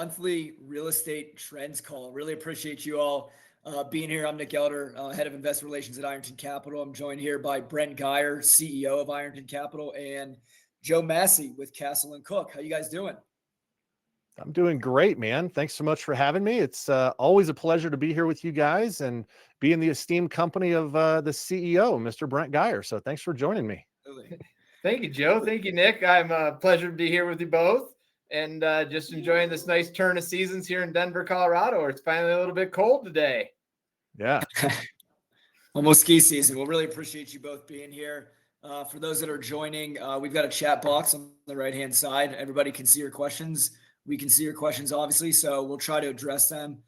monthly real estate trends call. Really appreciate you all being here. I'm Nick Elder, head of investor relations at Ironton Capital. I'm joined here by Brent Geyer, CEO of Ironton Capital, and Joe Massey with Castle and Cook. How you guys doing? I'm doing great, man. Thanks so much for having me. It's always a pleasure to be here with you guys and be in the esteemed company of the CEO, Mr. Brent Geyer. So thanks for joining me. Thank you, Joe. Thank you, Nick. I'm a pleasure to be here with you both and just enjoying this nice turn of seasons here in Denver, Colorado, where it's finally a little bit cold today. Yeah. Almost ski season. We'll really appreciate you both being here. For those that are joining, we've got a chat box on the right-hand side. Everybody can see your questions. We can see your questions, obviously, so we'll try to address them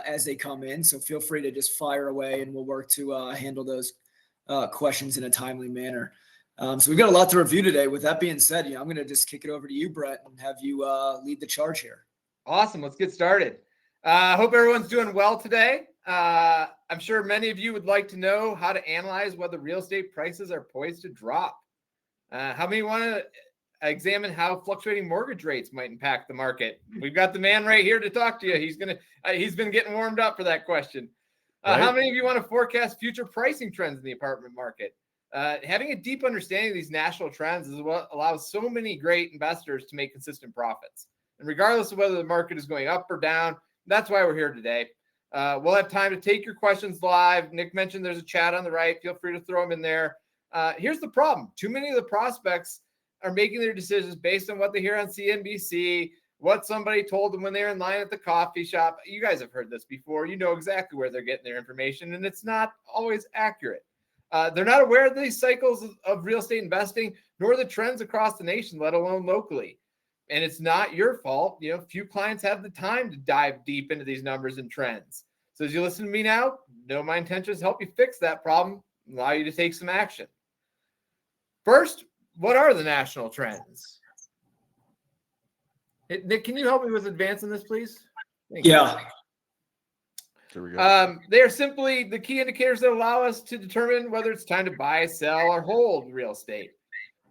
as they come in. So feel free to just fire away, and we'll work to handle those questions in a timely manner. So we've got a lot to review today. With that being said, I'm going to just kick it over to you, Brett, and have you lead the charge here. Awesome. Let's get started. I hope everyone's doing well today. I'm sure many of you would like to know how to analyze whether real estate prices are poised to drop. How many want to examine how fluctuating mortgage rates might impact the market? We've got the man right here to talk to you. He's been getting warmed up for that question. Right. How many of you want to forecast future pricing trends in the apartment market? Having a deep understanding of these national trends is what allows so many great investors to make consistent profits. And regardless of whether the market is going up or down, that's why we're here today. We'll have time to take your questions live. Nick mentioned there's a chat on the right. Feel free to throw them in there. Here's the problem. Too many of the prospects are making their decisions based on what they hear on CNBC, what somebody told them when they're in line at the coffee shop. You guys have heard this before. You know exactly where they're getting their information, and it's not always accurate. They're not aware of these cycles of real estate investing, nor the trends across the nation, let alone locally. And it's not your fault. Few clients have the time to dive deep into these numbers and trends. So as you listen to me now, my intention is to help you fix that problem, allow you to take some action. First, what are the national trends? Hey, Nick, can you help me with advancing this, please? Thank you. There we go. They are simply the key indicators that allow us to determine whether it's time to buy, sell, or hold real estate.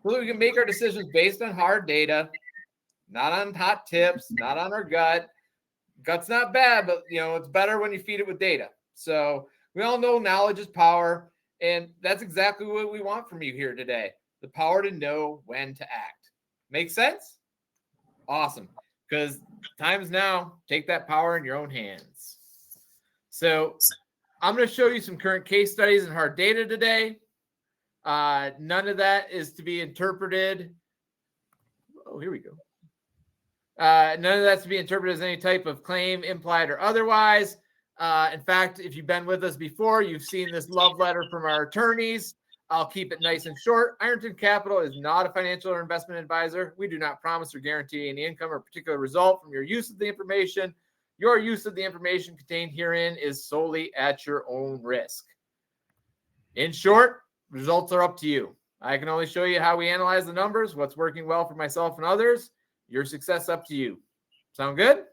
So that we can make our decisions based on hard data, not on hot tips, not on our gut. Gut's not bad, but it's better when you feed it with data. So we all know knowledge is power, and that's exactly what we want from you here today. The power to know when to act. Make sense? Awesome. Because time is now. Take that power in your own hands. So I'm going to show you some current case studies and hard data today. None of that is to be interpreted. Oh, here we go. None of that's to be interpreted as any type of claim, implied or otherwise. In fact, if you've been with us before, you've seen this love letter from our attorneys. I'll keep it nice and short. Ironton Capital is not a financial or investment advisor. We do not promise or guarantee any income or particular result from your use of the information. Your use of the information contained herein is solely at your own risk. In short, results are up to you. I can only show you how we analyze the numbers, what's working well for myself and others. Your success up to you. Sound good?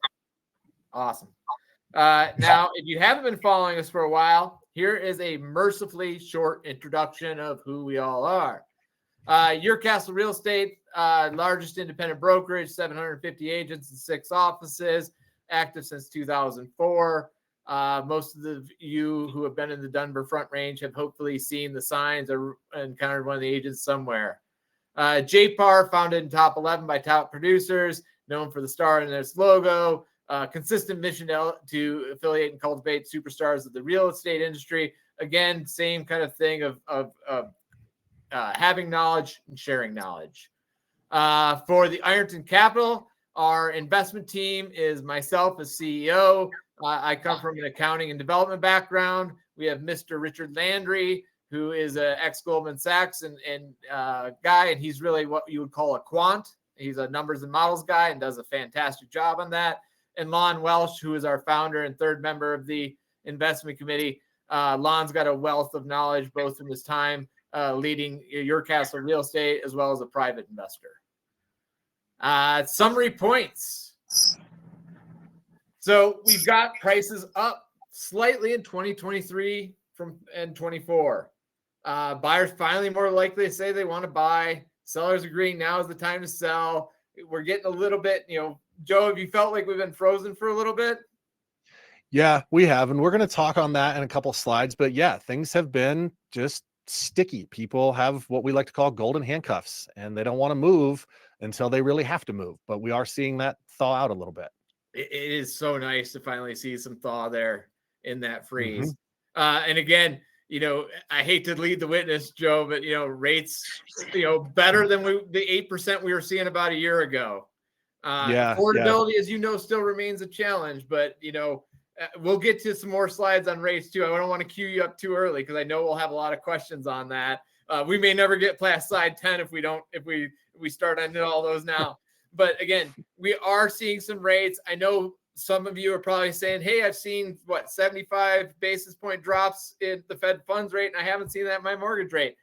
Awesome. Now, if you haven't been following us for a while, here is a mercifully short introduction of who we all are. Your Castle Real Estate, largest independent brokerage, 750 agents and 6 offices, active since 2004. Most of you who have been in the Denver Front Range have hopefully seen the signs or encountered one of the agents somewhere. JPAR, founded in top 11 by top producers, known for the star in its logo. Consistent mission to affiliate and cultivate superstars of the real estate industry. Again, same kind of thing of having knowledge and sharing knowledge. For the Ironton Capital, our investment team is myself as CEO. I come from an accounting and development background. We have Mr. Richard Landry, who is an ex-Goldman Sachs and guy, and he's really what you would call a quant. He's a numbers and models guy and does a fantastic job on that. And Lon Welsh, who is our founder and third member of the investment committee. Lon's got a wealth of knowledge, both from his time leading Your Castle Real Estate as well as a private investor. Summary points. So we've got prices up slightly in 2023 and 24. Buyers finally more likely to say they want to buy. Sellers agreeing now is the time to sell. we're getting a little bit, Joe, have you felt like we've been frozen for a little bit? Yeah, we have. And we're going to talk on that in a couple slides. But yeah, things have been just sticky. People have what we like to call golden handcuffs, and they don't want to move until they really have to move. But we are seeing that thaw out a little bit. It is so nice to finally see some thaw there in that freeze. Mm-hmm. And again, I hate to lead the witness, Joe, but rates, better than the 8% we were seeing about a year ago. Affordability, as still remains a challenge, but we'll get to some more slides on rates too. I don't want to queue you up too early because I know we'll have a lot of questions on that. We may never get past slide 10 if we start on all those now. But again, we are seeing some rates. I know some of you are probably saying, hey, I've seen 75 basis point drops in the Fed funds rate, and I haven't seen that in my mortgage rate.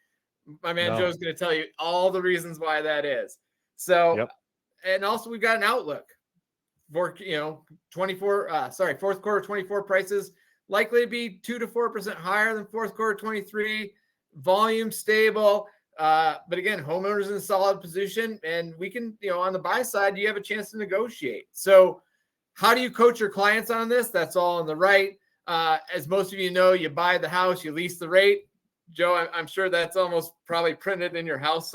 My man Joe's going to tell you all the reasons why that is. So, and also we've got an outlook for, fourth quarter 24 prices likely to be 2 to 4% higher than fourth quarter 23, volume stable. But again, homeowners in a solid position, and we can, on the buy side, you have a chance to negotiate. So how do you coach your clients on this? That's all on the right. As most of you know, you buy the house, you lease the rate. Joe, I'm sure that's almost probably printed in your house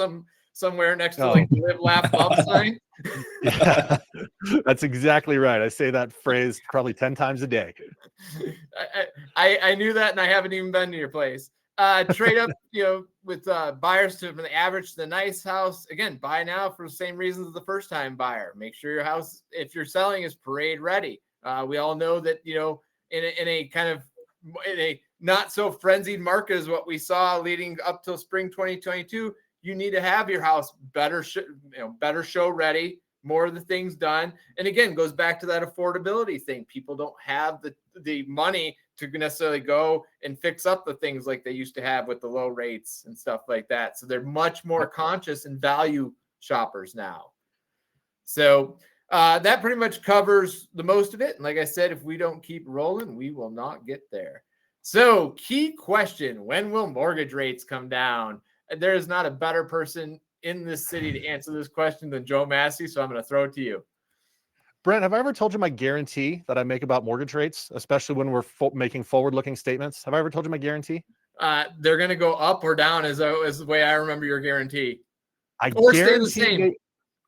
somewhere next to like the live, laugh, love sign. Yeah, that's exactly right. I say that phrase probably 10 times a day. I knew that, and I haven't even been to your place. Trade up, with buyers from the average to the nice house. Again, buy now for the same reasons as the first time buyer. Make sure your house, if you're selling, is parade ready. We all know that, in a not so frenzied market as what we saw leading up till spring 2022, you need to have your house better show ready, more of the things done. And again, goes back to that affordability thing. People don't have the money to necessarily go and fix up the things like they used to have with the low rates and stuff like that. So they're much more conscious and value shoppers now. So that pretty much covers the most of it. And like I said, if we don't keep rolling, we will not get there. So key question, when will mortgage rates come down? There is not a better person in this city to answer this question than Joe Massey. So I'm going to throw it to you. Brent, have I ever told you my guarantee that I make about mortgage rates, especially when we're making forward-looking statements? Have I ever told you my guarantee? They're going to go up or down is the way I remember your guarantee. I stay the same.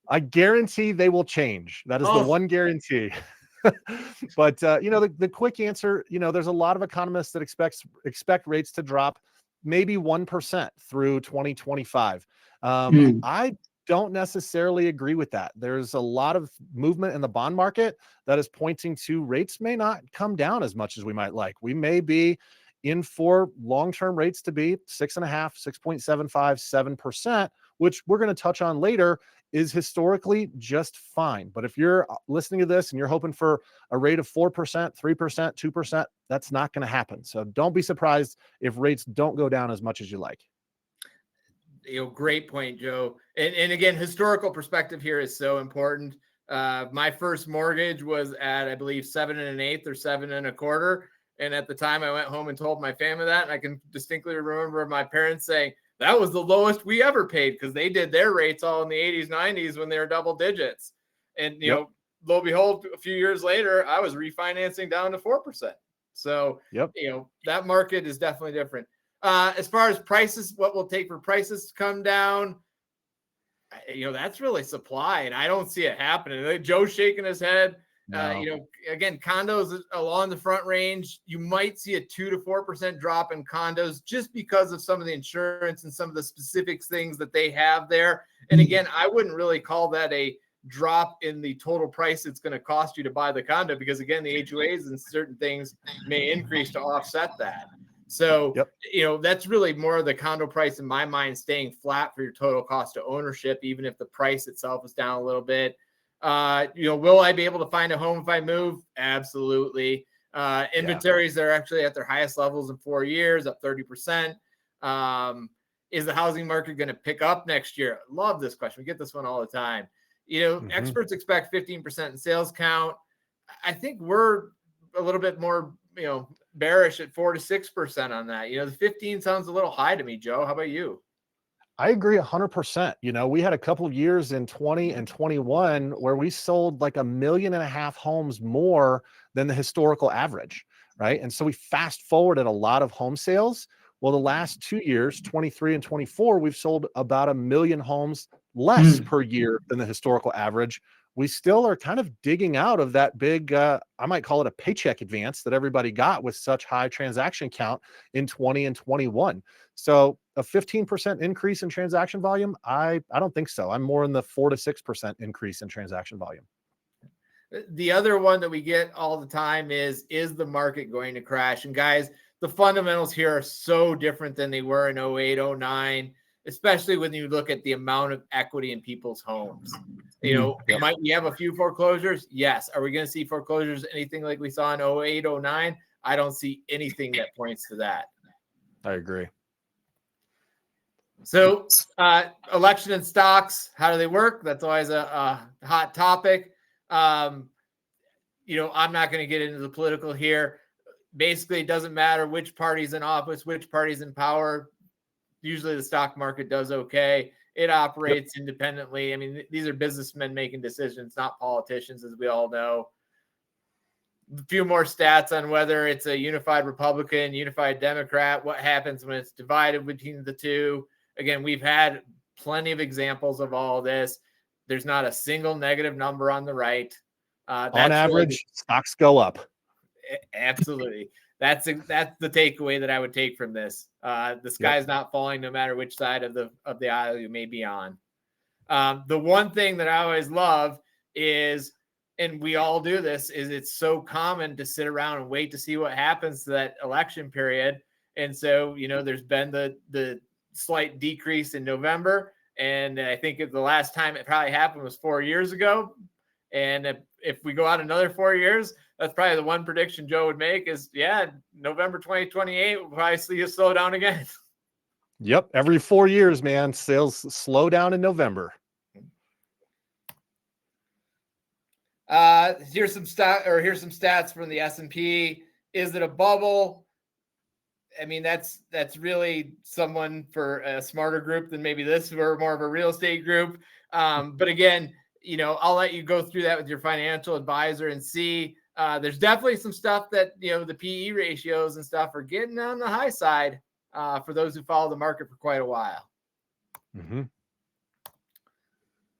I guarantee they will change. That is the one guarantee. But, the quick answer, there's a lot of economists that expect rates to drop maybe 1% through 2025. I don't necessarily agree with that. There's a lot of movement in the bond market that is pointing to rates may not come down as much as we might like. We may be in for long-term rates to be 6.5%, 6.75%, 7%, which we're going to touch on later, is historically just fine. But if you're listening to this and you're hoping for a rate of 4%, 3%, 2%, that's not going to happen. So don't be surprised if rates don't go down as much as you like. Great point, Joe. And again, historical perspective here is so important. My first mortgage was at, I believe, 7 1/8 or 7 1/4. And at the time I went home and told my family that, and I can distinctly remember my parents saying, that was the lowest we ever paid, because they did their rates all in the 80s, 90s when they were double digits. And, lo and behold, a few years later, I was refinancing down to 4%. So, that market is definitely different. As far as prices, what will take for prices to come down, that's really supply, and I don't see it happening. Joe's shaking his head. No. Again, condos along the front range, you might see a 2 to 4% drop in condos just because of some of the insurance and some of the specific things that they have there. And again, I wouldn't really call that a drop in the total price it's going to cost you to buy the condo, because again, the HOAs and certain things may increase to offset that. So, that's really more of the condo price in my mind staying flat for your total cost of ownership, even if the price itself is down a little bit. Will I be able to find a home if I move? Absolutely. Inventories are actually at their highest levels in 4 years, up 30%. Is the housing market going to pick up next year? Love this question. We get this one all the time. Experts expect 15% in sales count. I think we're a little bit more, bearish at 4 to 6% on that. The 15 sounds a little high to me, Joe. How about you? I agree 100%. You know, we had a couple of years in 20 and 21 where we sold like 1.5 million homes more than the historical average, right? And so we fast forwarded a lot of home sales. Well, the last 2 years, 23 and 24, we've sold about 1 million homes less per year than the historical average. We still are kind of digging out of that big, I might call it a paycheck advance that everybody got with such high transaction count in 20 and 21. So a 15% increase in transaction volume, I don't think so. I'm more in the 4 to 6% increase in transaction volume. The other one that we get all the time is the market going to crash? And guys, the fundamentals here are so different than they were in 08, 09, especially when you look at the amount of equity in people's homes. You know, might we have a few foreclosures? Yes. Are we going to see foreclosures anything like we saw in 08, 09? I don't see anything that points to that. I agree. So election and stocks, how do they work? That's always a hot topic. You know, I'm not going to get into the political here. Basically, it doesn't matter which party's in office, which party's in power. Usually the stock market does okay. It operates independently. I mean, these are businessmen making decisions, not politicians, as we all know. A few more stats on whether it's a unified Republican, unified Democrat, what happens when it's divided between the two. Again, we've had plenty of examples of all this. There's not a single negative number on the right. On average, stocks go up. Absolutely. That's the takeaway that I would take from this. The sky's not falling no matter which side of the aisle you may be on. The one thing that I always love is, and we all do this, is it's so common to sit around and wait to see what happens to that election period. And so, you know, there's been the slight decrease in November. And I think the last time it probably happened was 4 years ago. And if we go out another 4 years, that's probably the one prediction Joe would make is, November 2028, we'll probably see a slowdown again. Yep. Every 4 years, man, sales slow down in November. Here's some stats from the S&P. Is it a bubble? I mean, that's really someone for a smarter group than maybe this. We're more of a real estate group. But again, you know, I'll let you go through that with your financial advisor and see. There's definitely some stuff that, you know, the PE ratios and stuff are getting on the high side for those who follow the market for quite a while. Mm-hmm.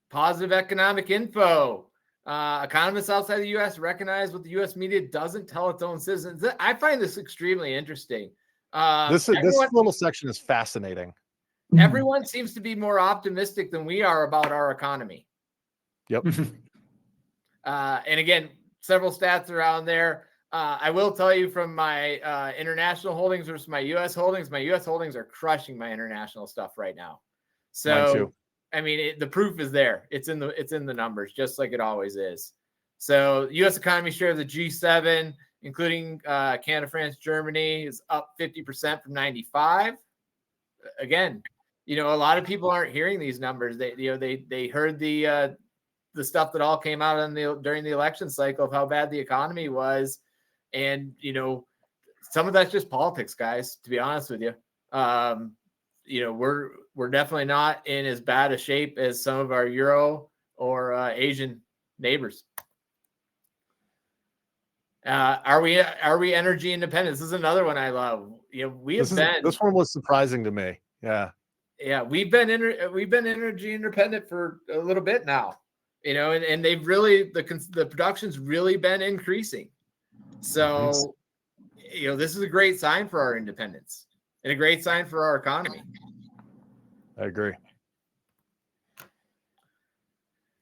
Positive economic info. Economists outside the U.S. recognize what the U.S. media doesn't tell its own citizens. I find this extremely interesting. This little section is fascinating. Everyone seems to be more optimistic than we are about our economy. Yep. And again, several stats around there. I will tell you from my international holdings versus my U.S. holdings. My U.S. holdings are crushing my international stuff right now. So, I mean, the proof is there. It's in the numbers, just like it always is. So, U.S. economy share of the G7, including Canada, France, Germany, is up 50% from 95. Again, you know, a lot of people aren't hearing these numbers. They heard the stuff that all came out during the election cycle of how bad the economy was. And, you know, some of that's just politics, guys, to be honest with you. You know, we're definitely not in as bad a shape as some of our Euro or Asian neighbors. Are we energy independent? This is another one I love. You know, this one was surprising to me. Yeah, we've been energy independent for a little bit now. You know, and they've really the production's really been increasing. So, you know, this is a great sign for our independence and a great sign for our economy. I agree.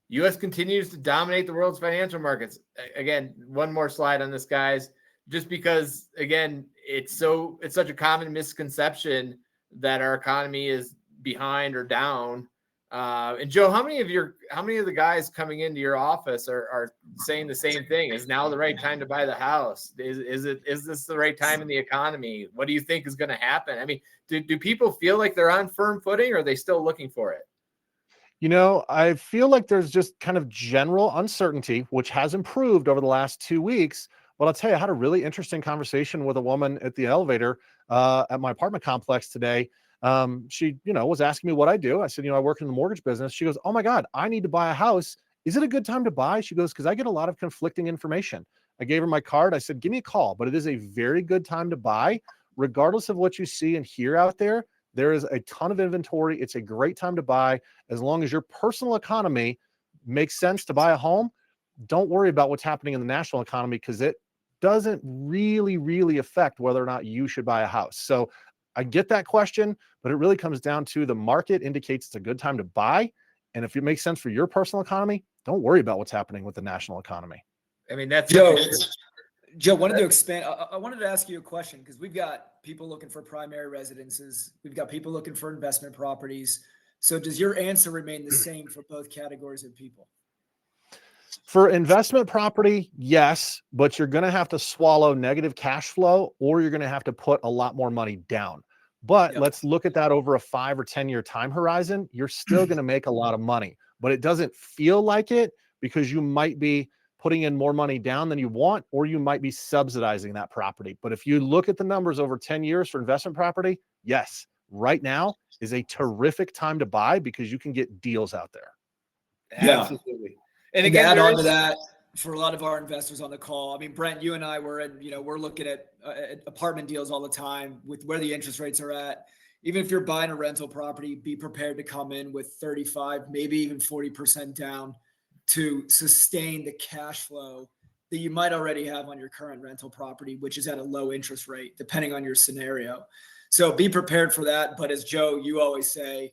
U.S. continues to dominate the world's financial markets. Again, one more slide on this, guys, just because, again, it's such a common misconception that our economy is behind or down. And Joe, how many of the guys coming into your office are saying the same thing? Is now the right time to buy the house? Is this the right time in the economy? What do you think is going to happen? I mean, do people feel like they're on firm footing, or are they still looking for it? You know, I feel like there's just kind of general uncertainty, which has improved over the last 2 weeks. But I'll tell you, I had a really interesting conversation with a woman at the elevator at my apartment complex today. She, was asking me what I do. I said, I work in the mortgage business. She goes, "Oh my God, I need to buy a house. Is it a good time to buy?" She goes, "Because I get a lot of conflicting information." I gave her my card. I said, "Give me a call, but it is a very good time to buy. Regardless of what you see and hear out there, there is a ton of inventory. It's a great time to buy. As long as your personal economy makes sense to buy a home, don't worry about what's happening in the national economy because it doesn't really affect whether or not you should buy a house." So I get that question, but it really comes down to the market indicates it's a good time to buy. And if it makes sense for your personal economy, don't worry about what's happening with the national economy. I mean, that's Joe, wanted to expand. I wanted to ask you a question because we've got people looking for primary residences. We've got people looking for investment properties. So does your answer remain the same for both categories of people? For investment property, yes, but you're going to have to swallow negative cash flow or you're going to have to put a lot more money down. But let's look at that over a 5 or 10-year time horizon. You're still going to make a lot of money, but it doesn't feel like it because you might be putting in more money down than you want, or you might be subsidizing that property. But if you look at the numbers over 10 years for investment property, yes, right now is a terrific time to buy because you can get deals out there. Absolutely. And again, to add on to that, for a lot of our investors on the call, I mean, Brent, you and I we're looking at apartment deals all the time with where the interest rates are at. Even if you're buying a rental property, be prepared to come in with 35, maybe even 40% down to sustain the cash flow that you might already have on your current rental property, which is at a low interest rate, depending on your scenario. So be prepared for that. But as Joe, you always say,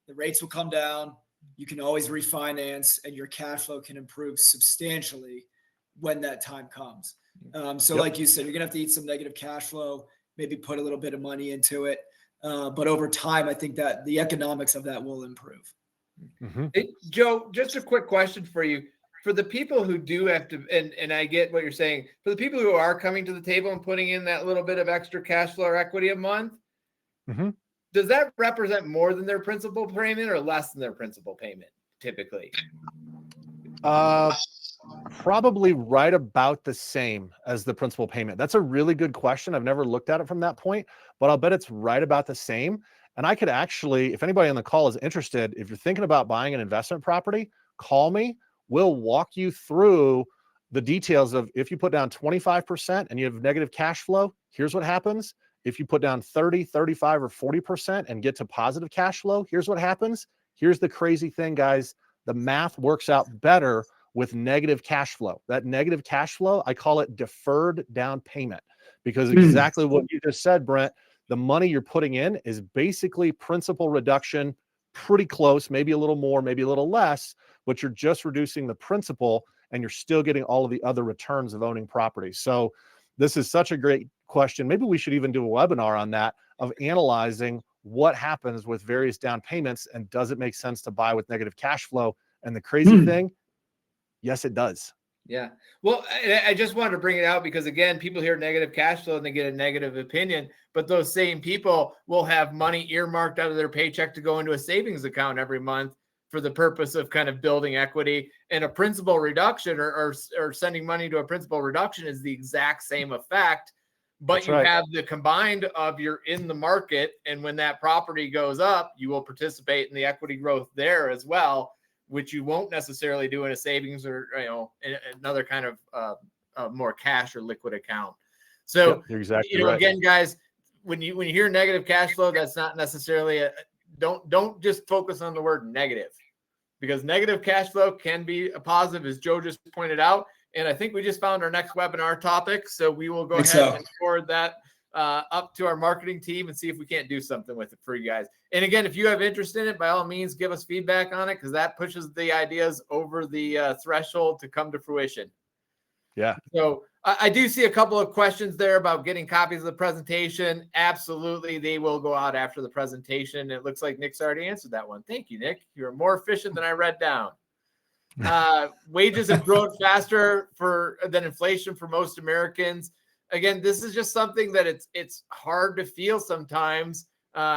the rates will come down. You can always refinance and your cash flow can improve substantially when that time comes. Like you said, you're gonna have to eat some negative cash flow, maybe put a little bit of money into it. But over time, I think that the economics of that will improve. Mm-hmm. Hey, Joe, just a quick question for you. For the people who do have to, and I get what you're saying, for the people who are coming to the table and putting in that little bit of extra cash flow or equity a month, does that represent more than their principal payment or less than their principal payment typically? Probably right about the same as the principal payment. That's a really good question. I've never looked at it from that point, but I'll bet it's right about the same. And I could actually, if anybody on the call is interested, if you're thinking about buying an investment property, call me. We'll walk you through the details of if you put down 25% and you have negative cash flow, here's what happens. If you put down 30, 35, or 40% and get to positive cash flow, here's what happens. Here's the crazy thing, guys. The math works out better with negative cash flow. That negative cash flow, I call it deferred down payment because exactly what you just said, Brent, the money you're putting in is basically principal reduction, pretty close, maybe a little more, maybe a little less, but you're just reducing the principal and you're still getting all of the other returns of owning property. So this is such a great question. Maybe we should even do a webinar on that, of analyzing what happens with various down payments and does it make sense to buy with negative cash flow? And the crazy thing, yes, it does. Yeah. Well, I just wanted to bring it out because, again, people hear negative cash flow and they get a negative opinion, but those same people will have money earmarked out of their paycheck to go into a savings account every month for the purpose of kind of building equity. And a principal reduction or sending money to a principal reduction is the exact same effect, but That's you right. have the combined of you're in the market. And when that property goes up, you will participate in the equity growth there as well, which you won't necessarily do in a savings or, another kind of more cash or liquid account. So, you're exactly right. Again, guys, when you hear negative cash flow, that's not necessarily don't just focus on the word negative, because negative cash flow can be a positive, as Joe just pointed out. And I think we just found our next webinar topic. So we will go ahead and forward that up to our marketing team and see if we can't do something with it for you guys. And again, if you have interest in it, by all means, give us feedback on it, because that pushes the ideas over the threshold to come to fruition. Yeah. So I do see a couple of questions there about getting copies of the presentation. Absolutely. They will go out after the presentation. It looks like Nick's already answered that one. Thank you, Nick. You're more efficient than I read down. Wages have grown faster than inflation for most Americans. Again, this is just something that it's hard to feel sometimes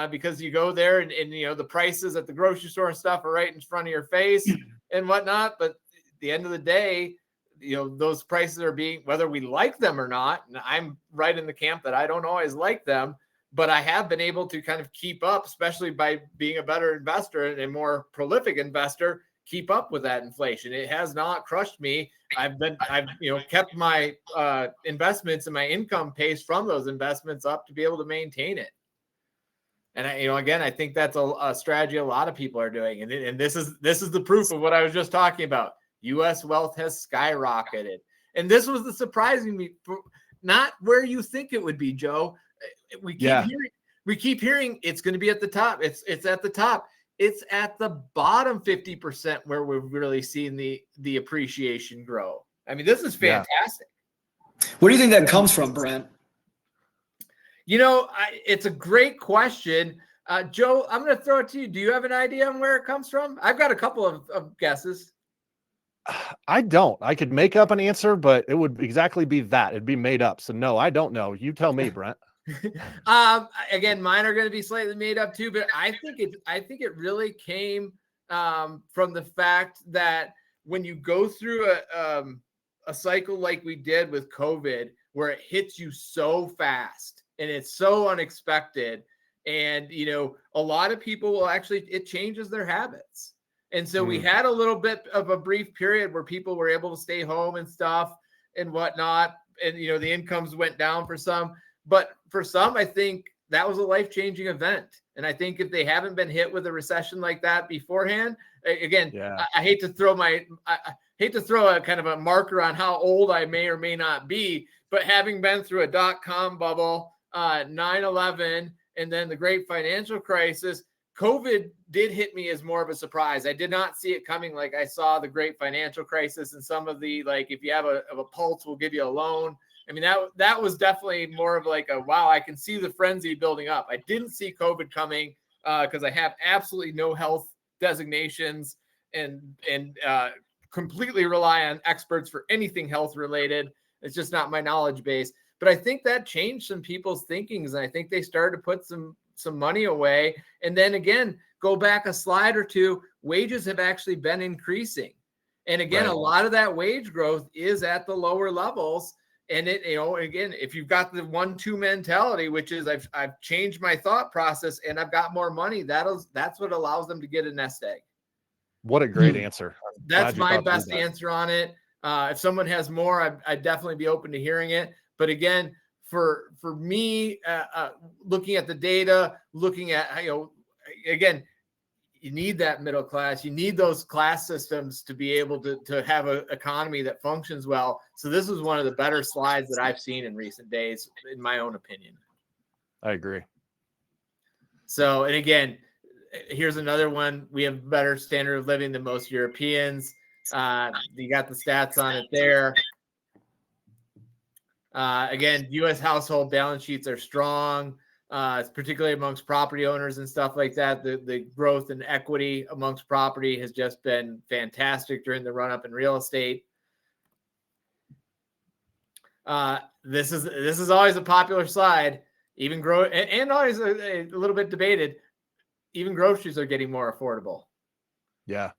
because you go there and the prices at the grocery store and stuff are right in front of your face and whatnot. But at the end of the day, those prices are being, whether we like them or not, and I'm right in the camp that I don't always like them, but I have been able to kind of keep up, especially by being a better investor and a more prolific investor, keep up with that inflation. It has not crushed me. I've kept my investments and my income pace from those investments up to be able to maintain it. And again, I think that's a strategy a lot of people are doing. And this is the proof of what I was just talking about. U.S. wealth has skyrocketed. And this was the surprising me, not where you think it would be, Joe. We keep hearing it's going to be at the top. It's at the top. It's at the bottom 50% where we've really seen the appreciation grow. I mean, this is fantastic. What do you think that comes from, Brent? It's a great question. Joe, I'm going to throw it to you. Do you have an idea on where it comes from? I've got a couple of guesses. I don't. I could make up an answer, but it would exactly be that. It'd be made up. So no, I don't know. You tell me, Brent. Again, mine are going to be slightly made up too, but I think it really came from the fact that when you go through a cycle like we did with COVID, where it hits you so fast and it's so unexpected, and a lot of people will it changes their habits. And so we had a little bit of a brief period where people were able to stay home and stuff and whatnot. And, the incomes went down for some, but for some, I think that was a life-changing event. And I think if they haven't been hit with a recession like that beforehand, again, I hate to throw a kind of a marker on how old I may or may not be, but having been through a dot-com bubble, 9/11, and then the great financial crisis, COVID did hit me as more of a surprise. I did not see it coming like I saw the great financial crisis and some of the, like, if you have a pulse, we'll give you a loan. I mean, that was definitely more of like a, wow, I can see the frenzy building up. I didn't see COVID coming because I have absolutely no health designations and completely rely on experts for anything health related. It's just not my knowledge base. But I think that changed some people's thinkings, and I think they started to put some money away. And then again, go back a slide or two, wages have actually been increasing. And again, a lot of that wage growth is at the lower levels. And again, if you've got the 1-2 mentality, which is I've changed my thought process and I've got more money, that's what allows them to get a nest egg. What a great answer. That's my best answer on it. If someone has more, I'd definitely be open to hearing it. But again, for me, looking at the data, looking at, again, you need that middle class. You need those class systems to be able to have an economy that functions well. So this is one of the better slides that I've seen in recent days, in my own opinion. I agree. So, and again, here's another one. We have better standard of living than most Europeans. You got the stats on it there. Again, U.S. household balance sheets are strong, particularly amongst property owners and stuff like that. The growth in equity amongst property has just been fantastic during the run-up in real estate. This is always a popular slide. Even and always a little bit debated. Even groceries are getting more affordable. Yeah.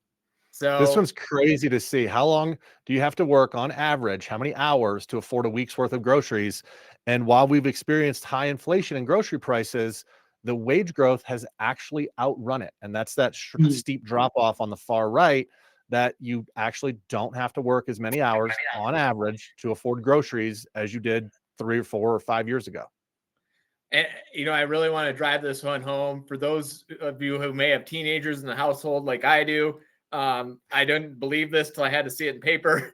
So this one's crazy to see. How long do you have to work on average? How many hours to afford a week's worth of groceries? And while we've experienced high inflation in grocery prices, the wage growth has actually outrun it. And that's that steep drop off on the far right, that you actually don't have to work as many hours on average to afford groceries as you did 3 or 4 or 5 years ago. And, I really want to drive this one home for those of you who may have teenagers in the household like I do. I didn't believe this till I had to see it in paper,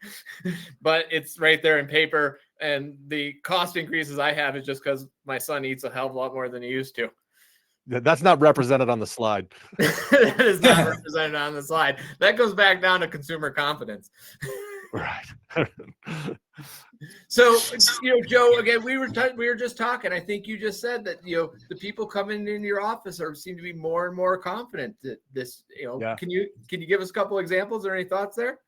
but it's right there in paper. And the cost increases I have is just because my son eats a hell of a lot more than he used to. That's not represented on the slide. That is not represented on the slide. That goes back down to consumer confidence. Right. So, Joe, again, we were just talking. I think you just said that, the people coming into your office seem to be more and more confident that this, can you give us a couple examples or any thoughts there?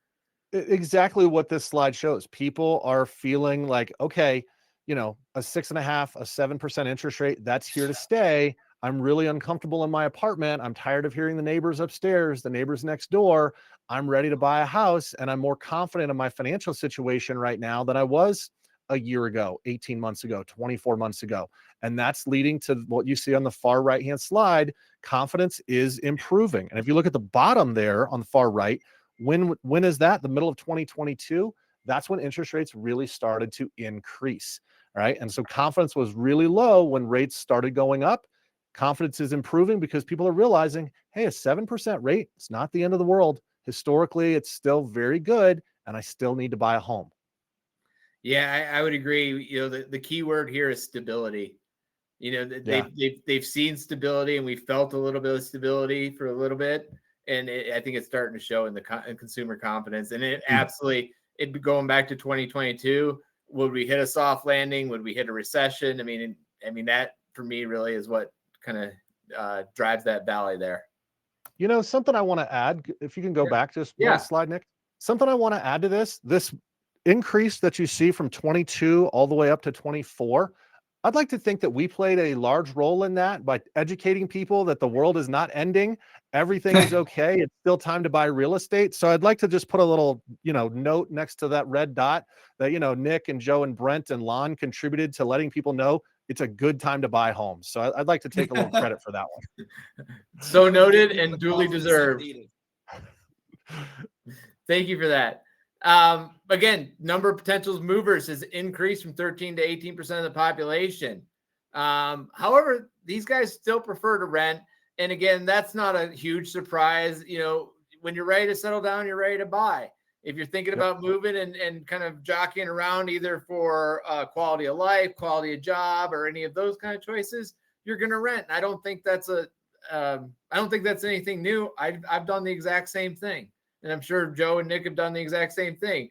Exactly what this slide shows. People are feeling like, okay, a 6.5%, a 7% interest rate, that's here to stay. I'm really uncomfortable in my apartment. I'm tired of hearing the neighbors upstairs, the neighbors next door. I'm ready to buy a house, and I'm more confident in my financial situation right now than I was a year ago, 18 months ago, 24 months ago. And that's leading to what you see on the far right-hand slide. Confidence is improving. And if you look at the bottom there on the far right, when is that? The middle of 2022. That's when interest rates really started to increase. All right. And so confidence was really low when rates started going up. Confidence is improving because people are realizing, hey, a 7% rate, it's not the end of the world. Historically, it's still very good, and I still need to buy a home. Yeah, I would agree. The key word here is stability. They've seen stability, and we felt a little bit of stability for a little bit, and I think it's starting to show in the consumer confidence. And it absolutely, going back to 2022, would we hit a soft landing? Would we hit a recession? I mean, that for me really is what kind of drives that valley there. Something I want to add, if you can go back just one slide, Nick. Something I want to add to this increase that you see from 22 all the way up to 24. I'd like to think that we played a large role in that by educating people that the world is not ending. Everything is okay. It's still time to buy real estate. So I'd like to just put a little, note next to that red dot that, Nick and Joe and Brent and Lon contributed to letting people know it's a good time to buy homes. So I'd like to take a little credit for that one. So noted and duly deserved. Thank you for that. Again, number of potential movers has increased from 13 to 18% of the population. However, these guys still prefer to rent. And again, that's not a huge surprise. When you're ready to settle down, you're ready to buy. If you're thinking about moving and kind of jockeying around either for quality of life, quality of job, or any of those kind of choices, you're going to rent. And I don't think that's anything new. I've done the exact same thing. And I'm sure Joe and Nick have done the exact same thing.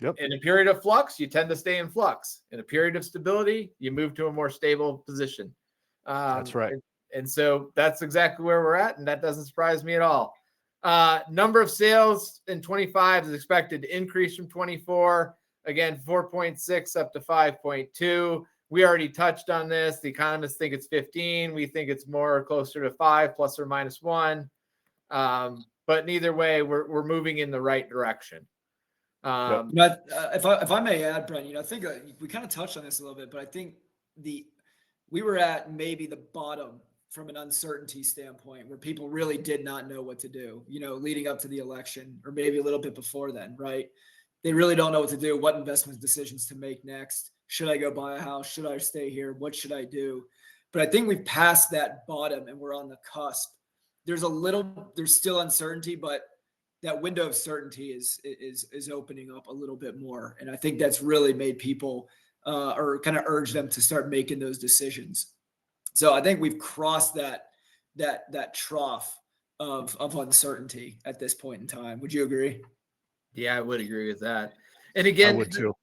Yep. In a period of flux, you tend to stay in flux. In a period of stability, you move to a more stable position. That's right. And so that's exactly where we're at. And that doesn't surprise me at all. Number of sales in 25 is expected to increase from 24. Again, 4.6 up to 5.2. We already touched on this. The economists think it's 15. We think it's more closer to 5 plus or minus 1. But neither way, we're moving in the right direction. If I may add, Brent, I think we kind of touched on this a little bit, but I think we were at maybe the bottom from an uncertainty standpoint where people really did not know what to do, leading up to the election or maybe a little bit before then, right? They really don't know what to do, what investment decisions to make next. Should I go buy a house? Should I stay here? What should I do? But I think we've passed that bottom and we're on the cusp. There's still uncertainty, but that window of certainty is opening up a little bit more. And I think that's really made people or kind of urge them to start making those decisions. So I think we've crossed that trough of uncertainty at this point in time. Would you agree? Yeah, I would agree with that. And again, I would too.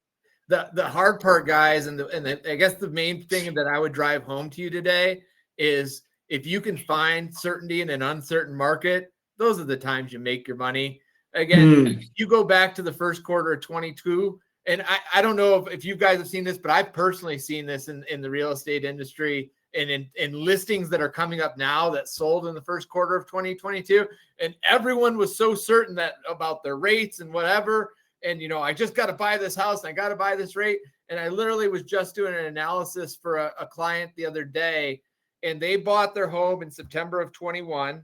The hard part, guys, and I guess the main thing that I would drive home to you today is if you can find certainty in an uncertain market, those are the times you make your money. Again, you go back to the first quarter of 22, and I don't know if you guys have seen this, but I've personally seen this in the real estate industry and in listings that are coming up now that sold in the first quarter of 2022. And everyone was so certain that about their rates and whatever. And, I just got to buy this house and I got to buy this rate. And I literally was just doing an analysis for a client the other day, and they bought their home in September of 21.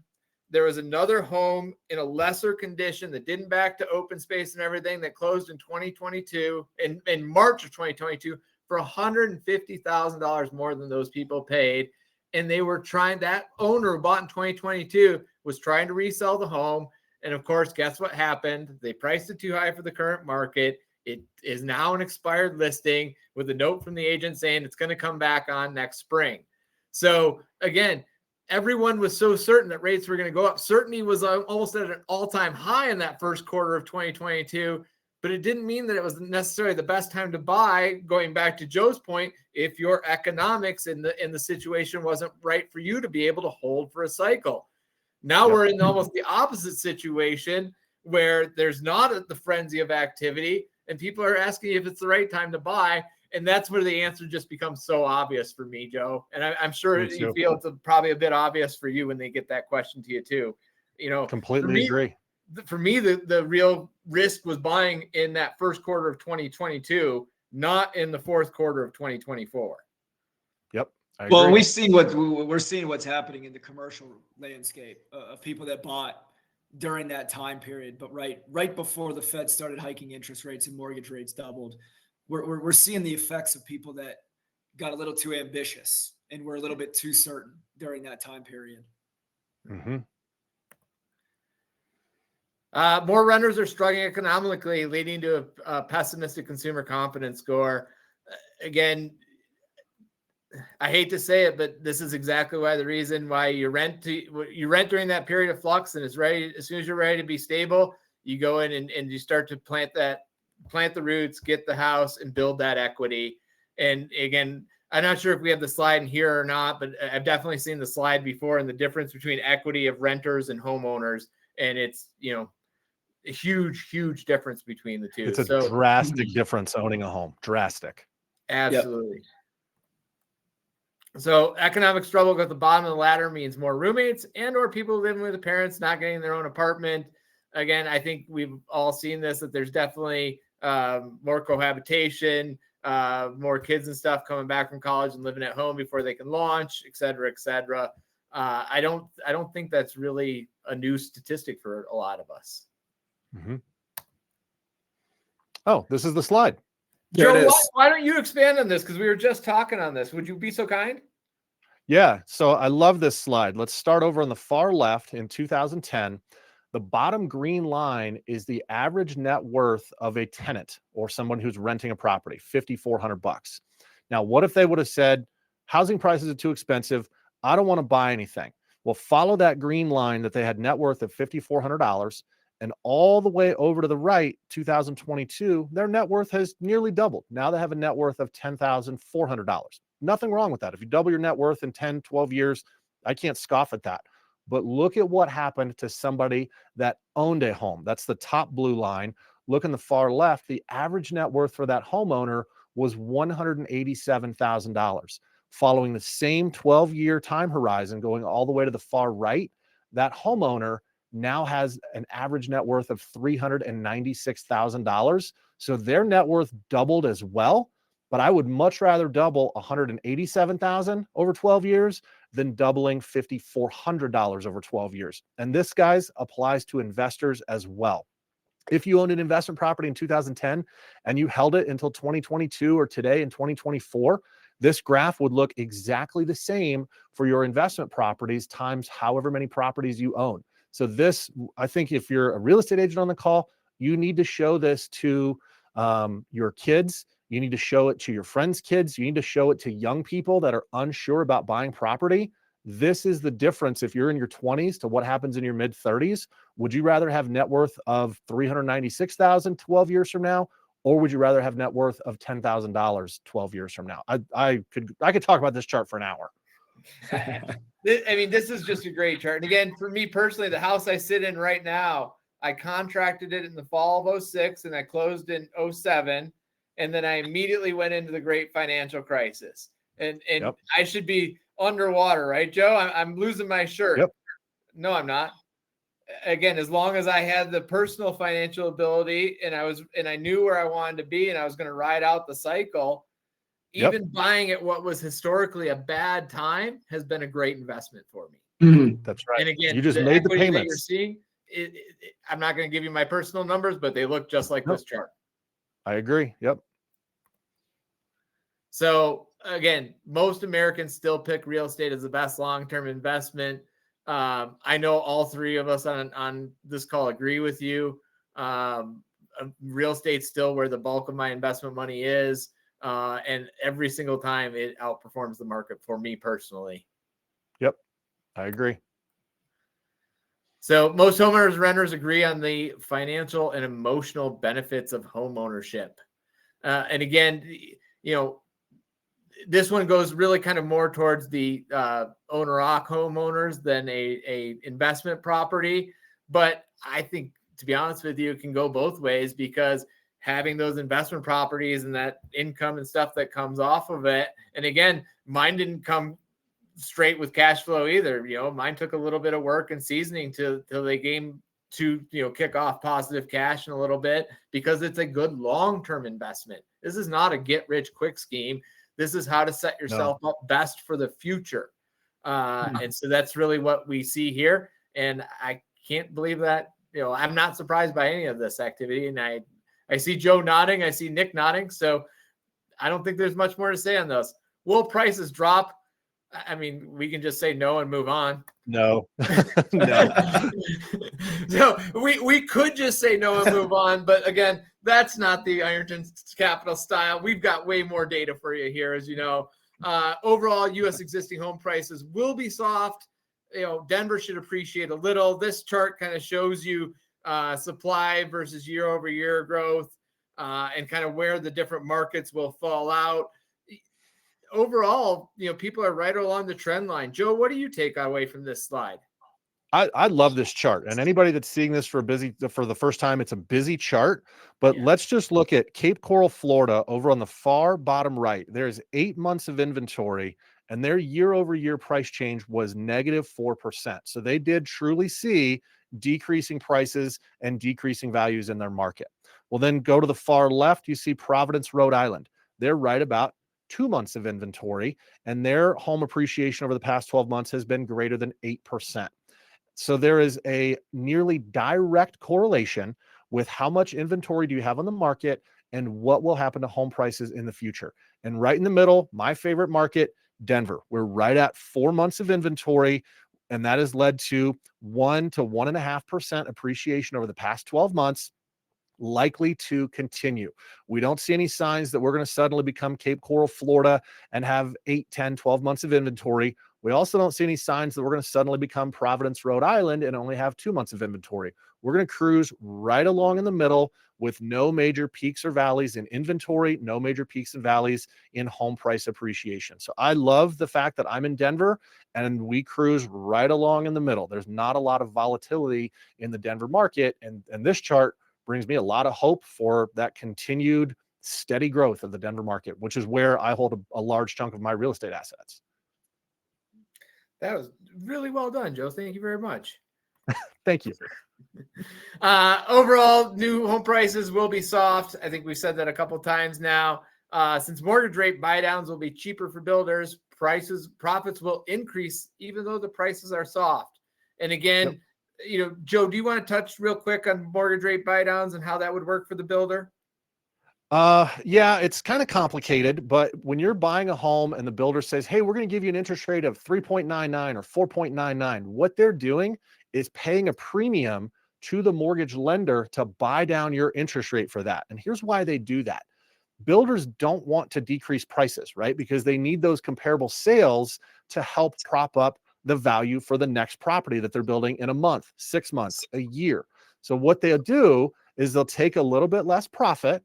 There was another home in a lesser condition that didn't back to open space and everything that closed in 2022 in March of 2022 for $150,000 more than those people paid. And they were that owner who bought in 2022 was trying to resell the home. And of course, guess what happened? They priced it too high for the current market. It is now an expired listing with a note from the agent saying it's going to come back on next spring. So again, everyone was so certain that rates were going to go up. Certainty was almost at an all-time high in that first quarter of 2022, but it didn't mean that it was necessarily the best time to buy. Going back to Joe's point, if your economics in the situation wasn't right for you to be able to hold for a cycle. Now we're in almost the opposite situation where there's not the frenzy of activity and people are asking if it's the right time to buy. And that's where the answer just becomes so obvious for me, Joe. And I'm sure you feel it's probably a bit obvious for you when they get that question to you too. Completely agree. For me, the real risk was buying in that first quarter of 2022 not in the fourth quarter of 2024. Yep. I Well, agree. we're seeing what's happening in the commercial landscape of people that bought during that time period, but right before the Fed started hiking interest rates and mortgage rates doubled, we're seeing the effects of people that got a little too ambitious and were a little bit too certain during that time period. Mm-hmm. More renters are struggling economically, leading to a pessimistic consumer confidence score. Again, I hate to say it, but this is exactly why the reason why you rent during that period of flux, and it's ready. As soon as you're ready to be stable, you go in and you start to plant the roots, get the house, and build that equity. And again, I'm not sure if we have the slide in here or not, but I've definitely seen the slide before, and the difference between equity of renters and homeowners, and it's a huge difference between the two. It's a drastic difference owning a home. Drastic. Absolutely. Yep. So economic struggle at the bottom of the ladder means more roommates and or people living with the parents, not getting their own apartment. Again, I think we've all seen this, that there's definitely more cohabitation, more kids and stuff coming back from college and living at home before they can launch, et cetera, et cetera. I don't think that's really a new statistic for a lot of us. Mm-hmm. Oh, this is the slide. Joe, why don't you expand on this? Because we were just talking on this. Would you be so kind? Yeah. So I love this slide. Let's start over on the far left in 2010. The bottom green line is the average net worth of a tenant or someone who's renting a property, $5,400. Now, what if they would have said, housing prices are too expensive, I don't want to buy anything? Well, follow that green line that they had net worth of $5,400. And all the way over to the right, 2022, their net worth has nearly doubled. Now they have a net worth of $10,400. Nothing wrong with that. If you double your net worth in 10, 12 years, I can't scoff at that. But look at what happened to somebody that owned a home. That's the top blue line. Look in the far left, the average net worth for that homeowner was $187,000. Following the same 12-year time horizon, going all the way to the far right, that homeowner now has an average net worth of $396,000. So their net worth doubled as well. But I would much rather double $187,000 over 12 years than doubling $5,400 over 12 years. And this, guys, applies to investors as well. If you owned an investment property in 2010 and you held it until 2022 or today in 2024, this graph would look exactly the same for your investment properties times however many properties you own. So this, I think if you're a real estate agent on the call, you need to show this to your kids. You need to show it to your friends' kids. You need to show it to young people that are unsure about buying property. This is the difference if you're in your 20s to what happens in your mid 30s. Would you rather have net worth of $396,000 12 years from now, or would you rather have net worth of $10,000 12 years from now? I could talk about this chart for an hour. I mean, this is just a great chart. And again, for me personally, the house I sit in right now, I contracted it in the fall of 06 and I closed in 07. And then I immediately went into the great financial crisis. And yep. I should be underwater, right, Joe? I'm losing my shirt. Yep. No, I'm not. Again, as long as I had the personal financial ability and I knew where I wanted to be and I was going to ride out the cycle, even yep. buying at what was historically a bad time has been a great investment for me. Mm-hmm. That's right. And again, you just made the payments. That you're seeing, I'm not going to give you my personal numbers, but they look just like this chart. I agree. Yep. So again, most Americans still pick real estate as the best long-term investment. I know all three of us on this call agree with you. Real estate's still where the bulk of my investment money is. And every single time it outperforms the market for me personally. Yep. I agree. So most homeowners and renters agree on the financial and emotional benefits of home ownership. And again, this one goes really kind of more towards the owner-occ homeowners than a investment property. But I think, to be honest with you, it can go both ways, because having those investment properties and that income and stuff that comes off of it. And again, mine didn't come straight with cash flow either. Mine took a little bit of work and seasoning till they came to, kick off positive cash in a little bit, because it's a good long-term investment. This is not a get rich quick scheme. This is how to set yourself up best for the future. And so that's really what we see here. And I can't believe that, I'm not surprised by any of this activity. And I see Joe nodding. I see Nick nodding. So I don't think there's much more to say on those. Will prices drop? I mean, we can just say no and move on. No, no. So we could just say no and move on. But again, that's not the Ironton Capital style. We've got way more data for you here, as you know. Overall, U.S. existing home prices will be soft. Denver should appreciate a little. This chart kind of shows you supply versus year over year growth, and kind of where the different markets will fall out. Overall, people are right along the trend line. Joe, what do you take away from this slide? I love this chart, and anybody that's seeing this for the first time, it's a busy chart. But let's just look at Cape Coral, Florida, over on the far bottom right. There's 8 months of inventory, and their year-over-year price change was -4%. So they did truly see decreasing prices and decreasing values in their market. Well, then go to the far left, you see Providence, Rhode Island. They're right about 2 months of inventory, and their home appreciation over the past 12 months has been greater than 8%. So there is a nearly direct correlation with how much inventory do you have on the market and what will happen to home prices in the future. And right in the middle, my favorite market, Denver. We're right at 4 months of inventory, and that has led to 1 to 1.5% appreciation over the past 12 months, likely to continue. We don't see any signs that we're going to suddenly become Cape Coral, Florida, and have 8, 10, 12 months of inventory. We also don't see any signs that we're going to suddenly become Providence, Rhode Island, and only have 2 months of inventory. We're going to cruise right along in the middle with no major peaks or valleys in inventory, no major peaks and valleys in home price appreciation. So I love the fact that I'm in Denver and we cruise right along in the middle. There's not a lot of volatility in the Denver market, and this chart brings me a lot of hope for that continued steady growth of the Denver market, which is where I hold a large chunk of my real estate assets. That was really well done, Joe. Thank you very much. Thank you. Overall, new home prices will be soft. I think we've said that a couple times now. Since mortgage rate buydowns will be cheaper for builders, profits will increase even though the prices are soft. And again, Joe, do you want to touch real quick on mortgage rate buydowns and how that would work for the builder? Yeah, it's kind of complicated, but when you're buying a home and the builder says, hey, we're going to give you an interest rate of 3.99 or 4.99, what they're doing is paying a premium to the mortgage lender to buy down your interest rate for that. And here's why they do that. Builders don't want to decrease prices, right? Because they need those comparable sales to help prop up the value for the next property that they're building in a month, 6 months, a year. So what they'll do is they'll take a little bit less profit,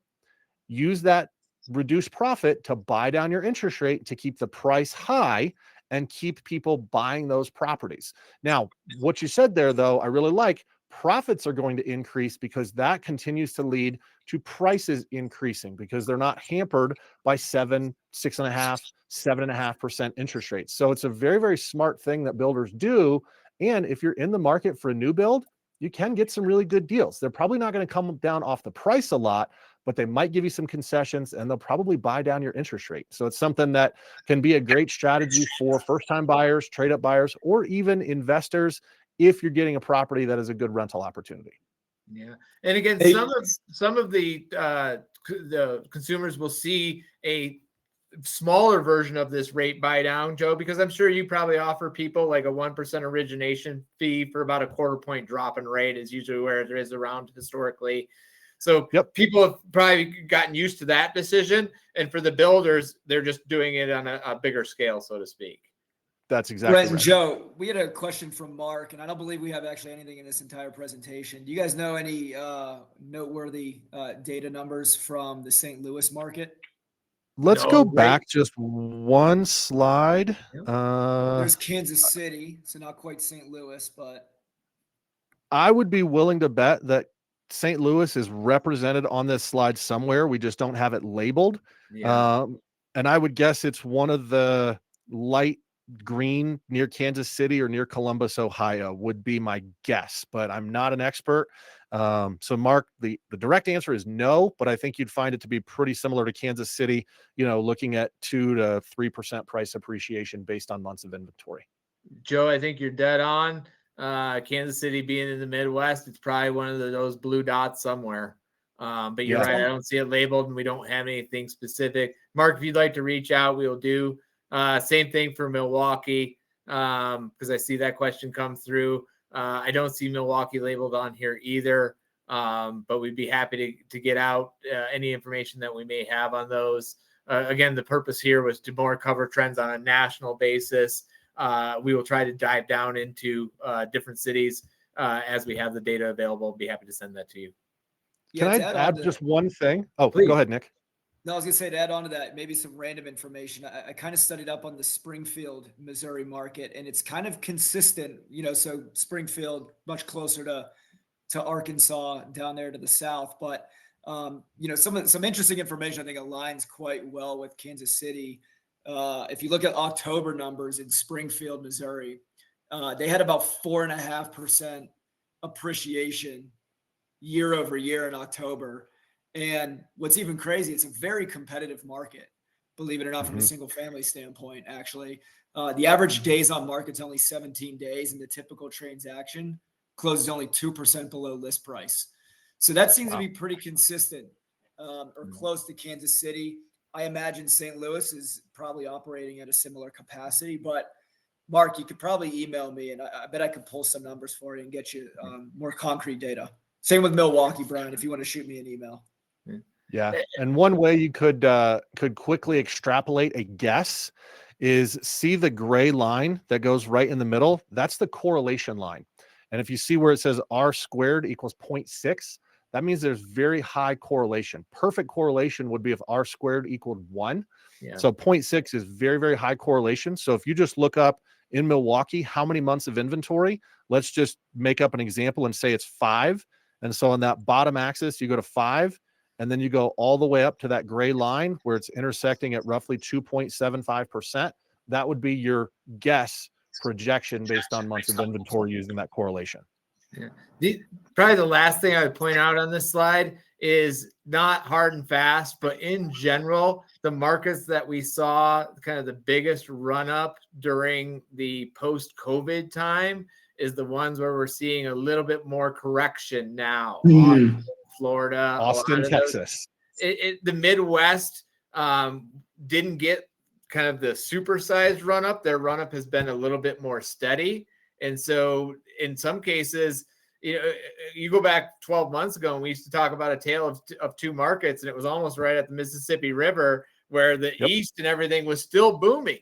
use that reduced profit to buy down your interest rate to keep the price high and keep people buying those properties. Now, what you said there, though, I really like. Profits are going to increase because that continues to lead to prices increasing because they're not hampered by 7, 6.5, 7.5% interest rates. So it's a very, very smart thing that builders do. And if you're in the market for a new build, you can get some really good deals. They're probably not going to come down off the price a lot, but they might give you some concessions and they'll probably buy down your interest rate. So it's something that can be a great strategy for first-time buyers, trade-up buyers, or even investors if you're getting a property that is a good rental opportunity. Yeah. And again, some of the consumers will see a smaller version of this rate buy down, Joe, because I'm sure you probably offer people like a 1% origination fee for about a 1/4 point drop in rate is usually where it is around historically. So people have probably gotten used to that decision. And for the builders, they're just doing it on a bigger scale, so to speak. That's exactly Brent and right. Joe, we had a question from Mark, and I don't believe we have actually anything in this entire presentation. Do you guys know any noteworthy data numbers from the St. Louis market? Let's go back just one slide. There's Kansas City, so not quite St. Louis, but I would be willing to bet that St. Louis is represented on this slide somewhere. We just don't have it labeled. Yeah. And I would guess it's one of the light green near Kansas City or near Columbus, Ohio would be my guess, but I'm not an expert. So Mark, the direct answer is no, but I think you'd find it to be pretty similar to Kansas City, looking at 2 to 3% price appreciation based on months of inventory. Joe, I think you're dead on. Kansas City being in the Midwest, it's probably one of those blue dots somewhere. But you're right. I don't see it labeled and we don't have anything specific. Mark, if you'd like to reach out, we will do. Same thing for Milwaukee, because I see that question come through. I don't see Milwaukee labeled on here either, but we'd be happy to get out any information that we may have on those. Again, the purpose here was to more cover trends on a national basis. We will try to dive down into different cities as we have the data available. Be happy to send that to you. Can I add just one thing? Oh, please. Go ahead, Nick. No, I was going to say, to add on to that, maybe some random information. I kind of studied up on the Springfield, Missouri market, and it's kind of consistent, so Springfield much closer to Arkansas down there to the south. But, some interesting information I think aligns quite well with Kansas City. If you look at October numbers in Springfield, Missouri, they had about 4.5% appreciation year over year in October. And what's even crazy, it's a very competitive market, believe it or not, from a single family standpoint, actually. The average days on market's only 17 days, and the typical transaction closes only 2% below list price. So that seems to be pretty consistent or close to Kansas City. I imagine St. Louis is probably operating at a similar capacity, but Mark, you could probably email me and I bet I could pull some numbers for you and get you more concrete data. Same with Milwaukee, Brian, if you want to shoot me an email. Yeah. And one way you could quickly extrapolate a guess is see the gray line that goes right in the middle. That's the correlation line. And if you see where it says R squared equals 0.6, that means there's very high correlation. Perfect correlation would be if R squared equaled 1. Yeah. So 0.6 is very, very high correlation. So if you just look up in Milwaukee, how many months of inventory, let's just make up an example and say it's 5. And so on that bottom axis, you go to 5, and then you go all the way up to that gray line where it's intersecting at roughly 2.75%. That would be your guess projection based on months of inventory using that correlation. Yeah. Probably the last thing I would point out on this slide is not hard and fast, but in general, the markets that we saw kind of the biggest run up during the post-COVID time is the ones where we're seeing a little bit more correction now. Austin, Florida, Austin, Texas. The Midwest didn't get kind of the supersized run up. Their run up has been a little bit more steady. And so in some cases, you go back 12 months ago and we used to talk about a tale of two markets, and it was almost right at the Mississippi River where the East and everything was still booming.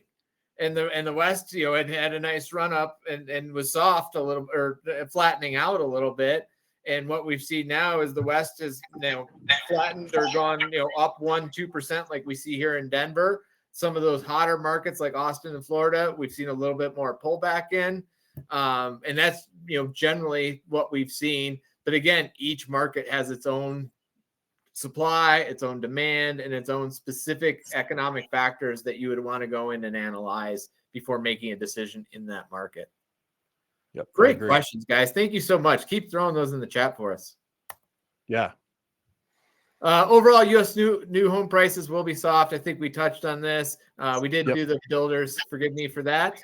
And the West, had a nice run up and was soft a little, or flattening out a little bit. And what we've seen now is the West is flattened or gone up 1-2% like we see here in Denver. Some of those hotter markets like Austin and Florida, we've seen a little bit more pullback in, and that's generally what we've seen. But again, each market has its own supply, its own demand, and its own specific economic factors that you would want to go in and analyze before making a decision in that market. Yep, great questions, guys. Thank you so much. Keep throwing those in the chat for us. Yeah. Overall, U.S. new home prices will be soft. I think we touched on this. We did do the builders. Forgive me for that.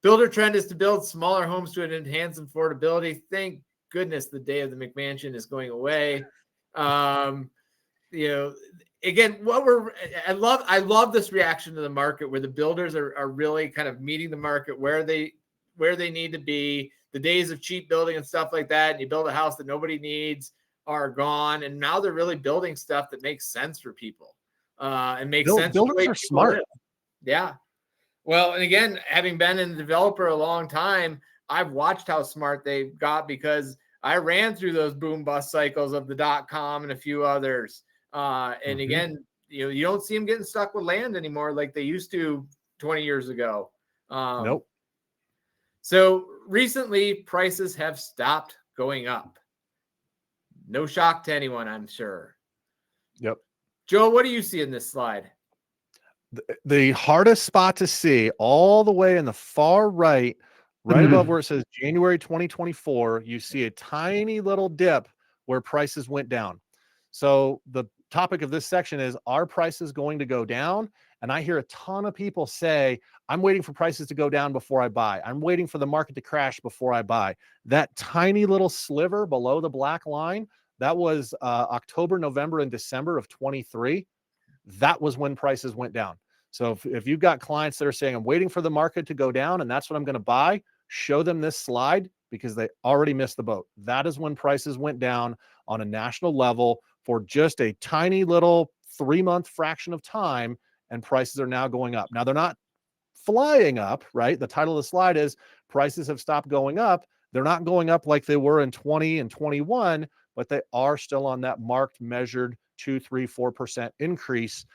Builder trend is to build smaller homes to enhance affordability. Thank goodness the day of the McMansion is going away. Again, I love this reaction to the market where the builders are really kind of meeting the market where they need to be. The days of cheap building and stuff like that, and you build a house that nobody needs, are gone. And now they're really building stuff that makes sense for people and makes sense. Builders are smart. Yeah. Well, and again, having been a developer a long time, I've watched how smart they got because I ran through those boom bust cycles of the .com and a few others. And again, you don't see them getting stuck with land anymore like they used to 20 years ago. Nope. So recently, prices have stopped going up. No shock to anyone, I'm sure. Yep. Joe, what do you see in this slide? The hardest spot to see, all the way in the far right, right above where it says January 2024, you see a tiny little dip where prices went down. So the topic of this section is, are prices going to go down? And I hear a ton of people say, I'm waiting for prices to go down before I buy. I'm waiting for the market to crash before I buy. That tiny little sliver below the black line, that was October, November, and December of 23. That was when prices went down. So if you've got clients that are saying, I'm waiting for the market to go down and that's what I'm going to buy, show them this slide, because they already missed the boat. That is when prices went down on a national level for just a tiny little 3-month fraction of time, and prices are now going up. Now, they're not flying up, right? The title of the slide is prices have stopped going up. They're not going up like they were in 20 and 21, but they are still on that marked, measured 2, 3, 4% increase.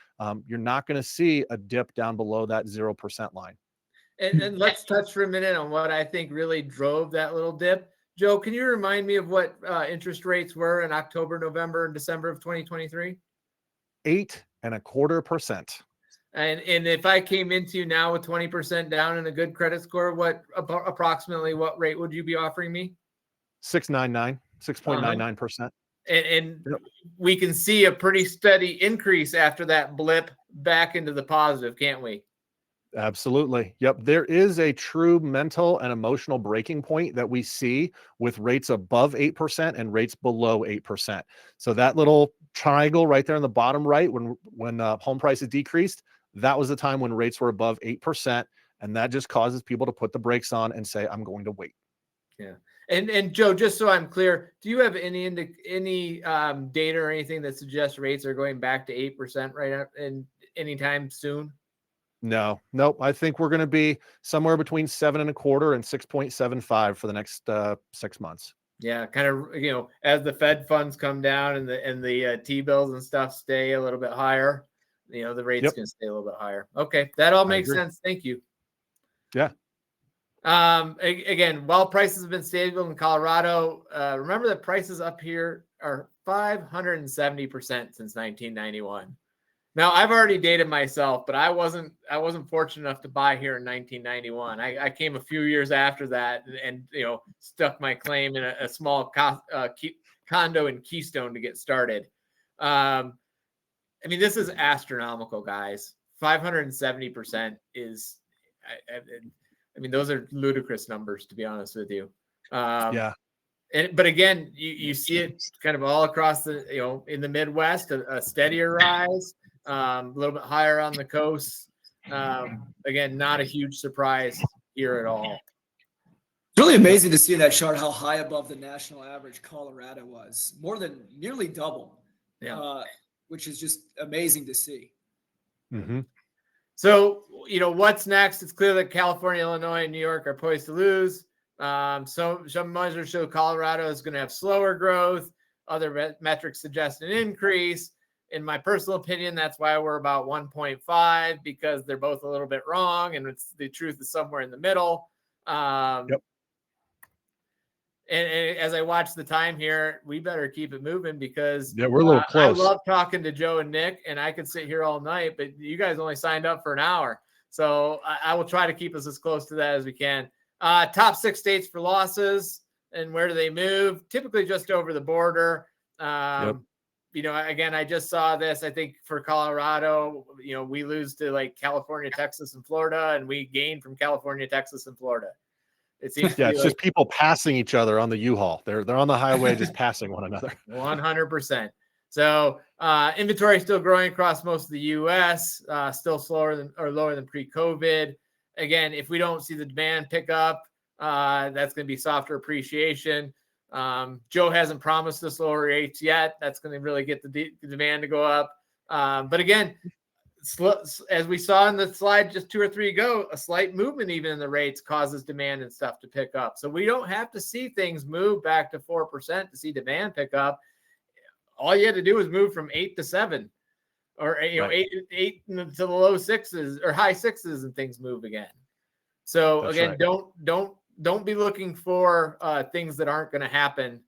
You're not going to see a dip down below that 0% line. And let's touch for a minute on what I think really drove that little dip. Joe, can you remind me of what interest rates were in October, November, and December of 2023? 8.25%. And if I came into you now with 20% down and a good credit score, approximately what rate would you be offering me? 6.99%. And we can see a pretty steady increase after that blip back into the positive, can't we? Absolutely. Yep. There is a true mental and emotional breaking point that we see with rates above 8% and rates below 8%. So that little triangle right there in the bottom right, when home prices decreased, that was the time when rates were above 8%. And that just causes people to put the brakes on and say, I'm going to wait. Yeah. And Joe, just so I'm clear, do you have any data or anything that suggests rates are going back to 8% right now and anytime soon? No, nope. I think we're going to be somewhere between 7.25 and 6.75 for the next 6 months. Yeah, kind of, as the Fed funds come down and the T-bills and stuff stay a little bit higher, the rates can stay a little bit higher. Okay, that all makes sense. Thank you. Yeah. Again, while prices have been stable in Colorado, remember that prices up here are 570% since 1991. Now, I've already dated myself, but I wasn't fortunate enough to buy here in 1991. I came a few years after that and stuck my claim in a small condo in Keystone to get started. This is astronomical, guys. 570% is, those are ludicrous numbers, to be honest with you. Yeah. But again, you see it kind of all across in the Midwest, a steadier rise. A little bit higher on the coast. Again, not a huge surprise here at all. It's really amazing to see in that chart how high above the national average Colorado was. Nearly double. Yeah. Which is just amazing to see. Mm-hmm. So, what's next? It's clear that California, Illinois, and New York are poised to lose. So some measures show Colorado is going to have slower growth. Other metrics suggest an increase. In my personal opinion, that's why we're about 1.5, because they're both a little bit wrong, and the truth is somewhere in the middle. Yep. And as I watch the time here, we better keep it moving, because we're a little close. I love talking to Joe and Nick, and I could sit here all night, but you guys only signed up for an hour. So I will try to keep us as close to that as we can. Top 6 states for losses, and where do they move? Typically just over the border. Yep. Again, I just saw this. I think for Colorado, we lose to like California, Texas, and Florida, and we gain from California, Texas, and Florida. It seems it's just people passing each other on the U-Haul. They're on the highway just passing one another. 100%. So inventory is still growing across most of the U.S., still lower than pre-COVID. Again, if we don't see the demand pick up, that's going to be softer appreciation. Joe hasn't promised us lower rates yet. That's going to really get the demand to go up. But again, as we saw in the slide just 2 or 3 ago, a slight movement even in the rates causes demand and stuff to pick up. So we don't have to see things move back to 4% to see demand pick up. All you had to do was move from 8 to 7, or Right. 8 to the low 6s or high 6s, and things move again. So That's again, right. don't be looking for things that aren't going to happen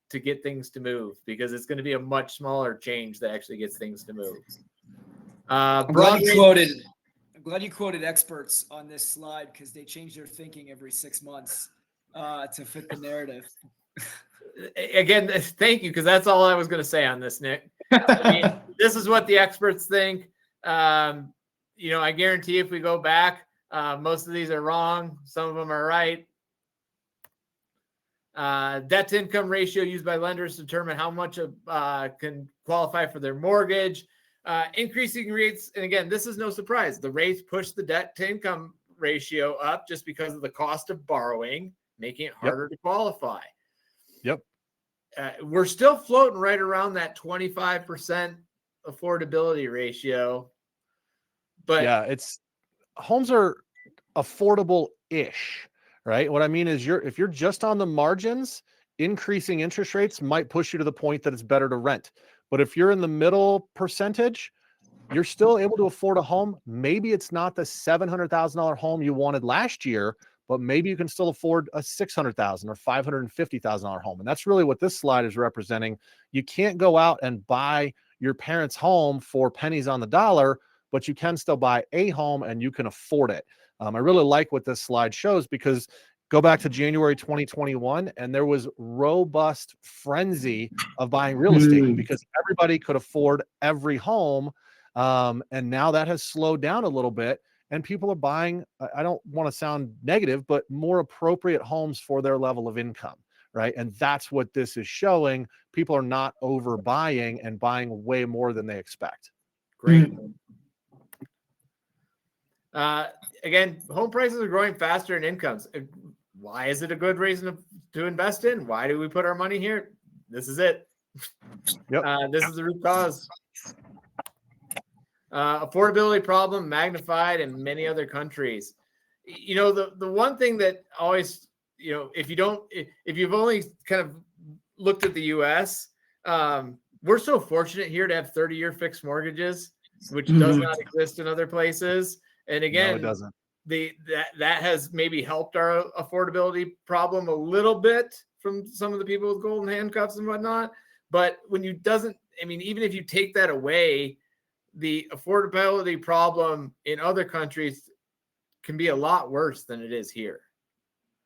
to get things to move, because it's going to be a much smaller change that actually gets things to move. I'm glad you quoted glad you quoted experts on this slide because they change their thinking every 6 months to fit the narrative. Again, thank you, because that's all I was going to say on this, Nick. I mean, this is what the experts think. I guarantee if we go back, most of these are wrong. Some of them are right. Debt to income ratio used by lenders to determine how much can qualify for their mortgage. Increasing rates, and again, this is no surprise. The rates push the debt to income ratio up just because of the cost of borrowing, making it harder to qualify. Yep. We're still floating right around that 25% affordability ratio. But yeah, homes are affordable-ish, right? What I mean is if you're just on the margins, increasing interest rates might push you to the point that it's better to rent. But if you're in the middle percentage, you're still able to afford a home. Maybe it's not the $700,000 home you wanted last year, but maybe you can still afford a $600,000 or $550,000 home. And that's really what this slide is representing. You can't go out and buy your parents' home for pennies on the dollar, but you can still buy a home and you can afford it. I really like what this slide shows, because go back to January 2021, and there was robust frenzy of buying real estate because everybody could afford every home. And now that has slowed down a little bit, and people are buying, I don't want to sound negative, but more appropriate homes for their level of income, right? And that's what this is showing. People are not overbuying and buying way more than they expect. Great. Again, home prices are growing faster than incomes. Why is it a good reason to invest in? Why do we put our money here? This is it. Yep. This is the root cause. Affordability problem magnified in many other countries. The one thing that always, if you've only kind of looked at the US, we're so fortunate here to have 30-year fixed mortgages, which does not exist in other places. And again, No, it doesn't. That has maybe helped our affordability problem a little bit from some of the people with golden handcuffs and whatnot. But even if you take that away, the affordability problem in other countries can be a lot worse than it is here.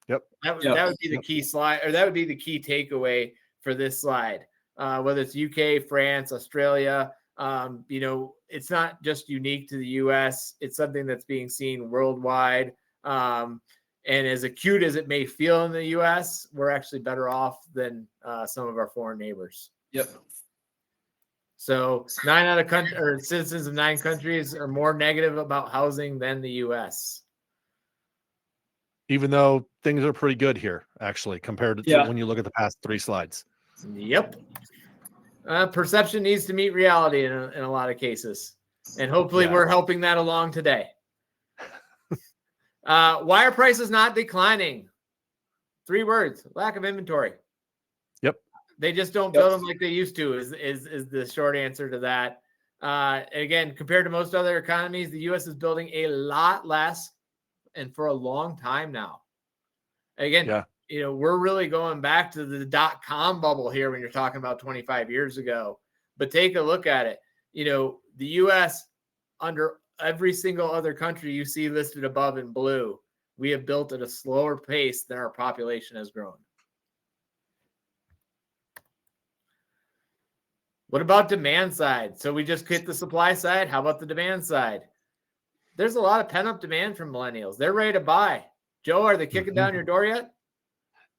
Yep. That would be the key slide, or that would be the key takeaway for this slide. Whether it's UK, France, Australia, it's not just unique to the US. It's something that's being seen worldwide. And as acute as it may feel in the US, we're actually better off than some of our foreign neighbors. Yep. So 9 out of citizens of 9 countries are more negative about housing than the US. Even though things are pretty good here, actually, compared to when you look at the past 3 slides. Yep. Perception needs to meet reality in a lot of cases. And hopefully we're helping that along today. Why are prices not declining? 3 words: lack of inventory. Yep. They just don't build them like they used to is the short answer to that. Again, compared to most other economies, the U.S. is building a lot less and for a long time now. Again, we're really going back to the .com bubble here when you're talking about 25 years ago. But take a look at it. The U.S., under every single other country you see listed above in blue, we have built at a slower pace than our population has grown. What about demand side? So we just hit the supply side. How about the demand side? There's a lot of pent-up demand from millennials. They're ready to buy. Joe, are they kicking down your door yet?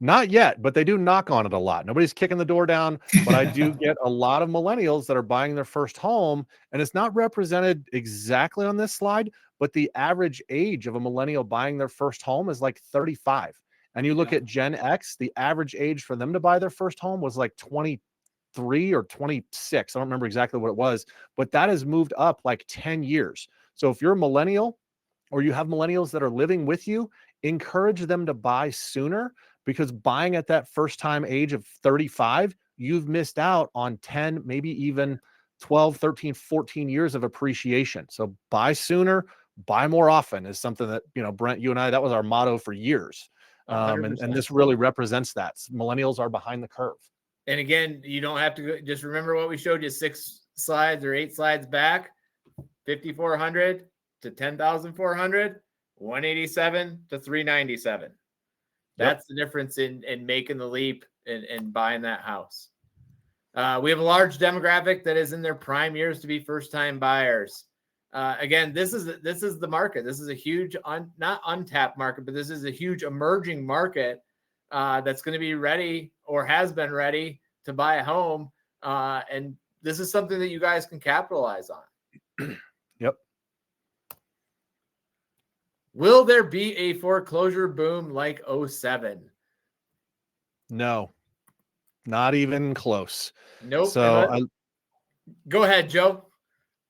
Not yet, but they do knock on it a lot. Nobody's kicking the door down, but I do get a lot of millennials that are buying their first home, and it's not represented exactly on this slide, but the average age of a millennial buying their first home is like 35. And you look at Gen X, the average age for them to buy their first home was like 23 or 26. I don't remember exactly what it was, but that has moved up like 10 years. So if you're a millennial or you have millennials that are living with you, encourage them to buy sooner, because buying at that first time age of 35, you've missed out on 10, maybe even 12, 13, 14 years of appreciation. So buy sooner, buy more often is something that, Brent, you and I, that was our motto for years. And this really represents that. Millennials are behind the curve. And again, you don't have to just remember what we showed you 6 slides or 8 slides back. 5,400. to 10,400, 187 to 397. That's the difference in making the leap and buying that house. We have a large demographic that is in their prime years to be first-time buyers. Again, this is the market. This is a huge, not untapped market, but this is a huge emerging market that's going to be ready or has been ready to buy a home. And this is something that you guys can capitalize on. Yep. Will there be a foreclosure boom like 07? No, not even close. Nope. So Go ahead, Joe.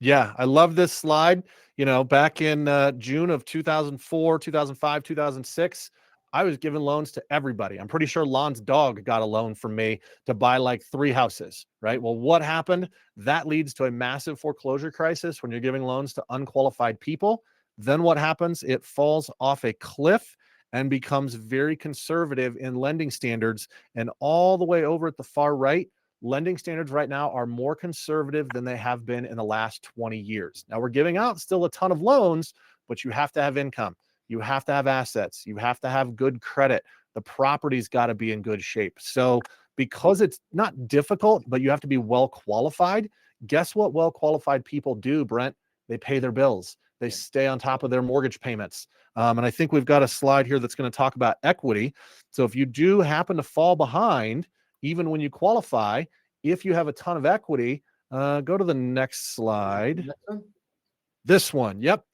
yeah, I love this slide. You know, back in June of 2004, 2005, 2006, I was giving loans to everybody. I'm pretty sure Lon's dog got a loan from me to buy like 3 houses, right? Well, what happened? That leads to a massive foreclosure crisis when you're giving loans to unqualified people. Then what happens? It falls off a cliff and becomes very conservative in lending standards. And all the way over at the far right, lending standards right now are more conservative than they have been in the last 20 years. Now, we're giving out still a ton of loans, but you have to have income. You have to have assets. You have to have good credit. The property's got to be in good shape. So because it's not difficult, but you have to be well qualified, guess what well-qualified people do, Brent? They pay their bills. They stay on top of their mortgage payments. And I think we've got a slide here that's going to talk about equity. So if you do happen to fall behind, even when you qualify, if you have a ton of equity, go to the next slide. This one. Yep.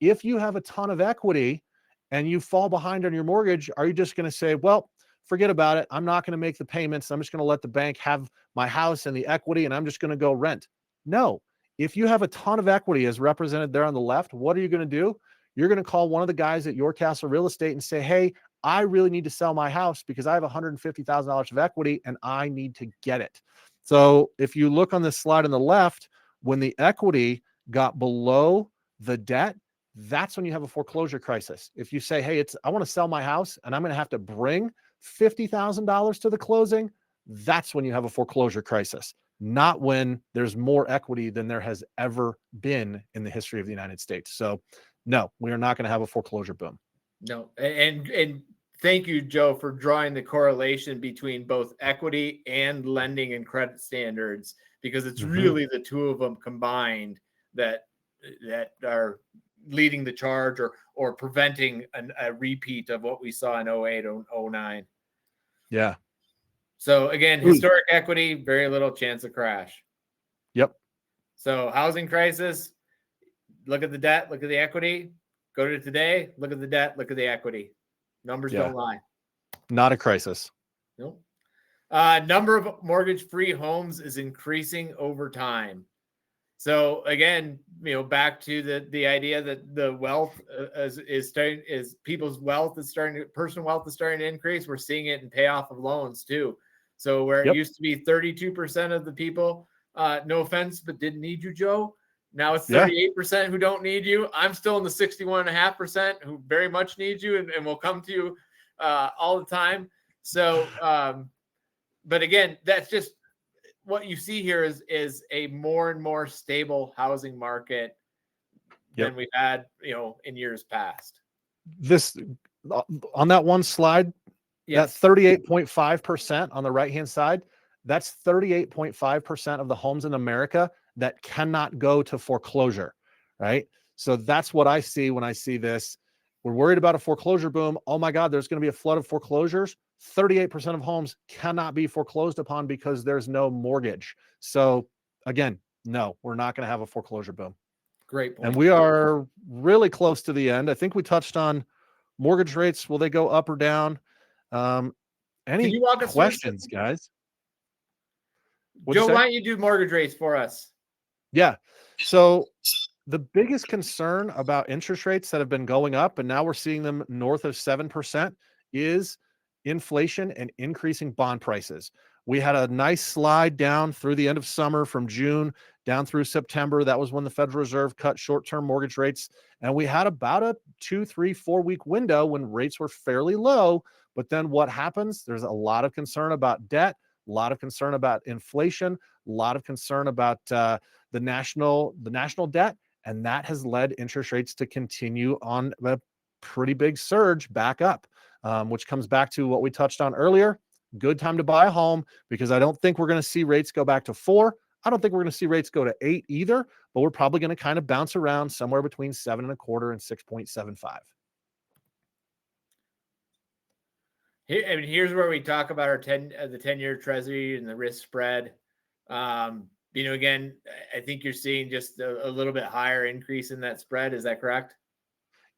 If you have a ton of equity and you fall behind on your mortgage, are you just going to say, well, forget about it. I'm not going to make the payments. I'm just going to let the bank have my house and the equity, and I'm just going to go rent. No. If you have a ton of equity as represented there on the left, what are you going to do? You're going to call one of the guys at Your Castle Real Estate and say, hey, I really need to sell my house because I have $150,000 of equity and I need to get it. So if you look on this slide on the left, when the equity got below the debt, that's when you have a foreclosure crisis. If you say, hey, I want to sell my house and I'm going to have to bring $50,000 to the closing, that's when you have a foreclosure crisis, not when there's more equity than there has ever been in the history of the United States. So no, we are not going to have a foreclosure boom. No. And thank you, Joe, for drawing the correlation between both equity and lending and credit standards, because it's really the two of them combined that are leading the charge or preventing a repeat of what we saw in 08 or 09. Yeah. So again, historic equity, very little chance of crash. Yep. So housing crisis, look at the debt, look at the equity. Go to today, look at the debt, look at the equity. Numbers don't lie. Not a crisis. Nope. Number of mortgage-free homes is increasing over time. So again, back to the idea that the wealth people's wealth is personal wealth is starting to increase. We're seeing it in payoff of loans too. So where it used to be 32% of the people, no offense, but didn't need you, Joe. Now it's 38% who don't need you. I'm still in the 61.5% who very much need you and will come to you all the time. So, but again, that's just what you see here is a more and more stable housing market than we've had, in years past. This on that one slide, that 38.5% on the right-hand side, that's 38.5% of the homes in America that cannot go to foreclosure, right? So that's what I see when I see this. We're worried about a foreclosure boom. Oh my God, there's going to be a flood of foreclosures. 38% of homes cannot be foreclosed upon because there's no mortgage. So again, no, we're not going to have a foreclosure boom. Great point. And we are really close to the end. I think we touched on mortgage rates. Will they go up or down? Any questions, guys? Joe, why don't you do mortgage rates for us? Yeah. So the biggest concern about interest rates that have been going up, and now we're seeing them north of 7%, is inflation and increasing bond prices. We had a nice slide down through the end of summer from June down through September. That was when the Federal Reserve cut short-term mortgage rates. And we had about a 2, 3, 4-week window when rates were fairly low. But then what happens? There's a lot of concern about debt, a lot of concern about inflation, a lot of concern about the national debt. And that has led interest rates to continue on a pretty big surge back up, which comes back to what we touched on earlier. Good time to buy a home, because I don't think we're going to see rates go back to 4. I don't think we're going to see rates go to 8 either, but we're probably going to kind of bounce around somewhere between 7.25 and 6.75. Here's where we talk about our the 10-year Treasury and the risk spread. Again, I think you're seeing just a little bit higher increase in that spread. Is that correct?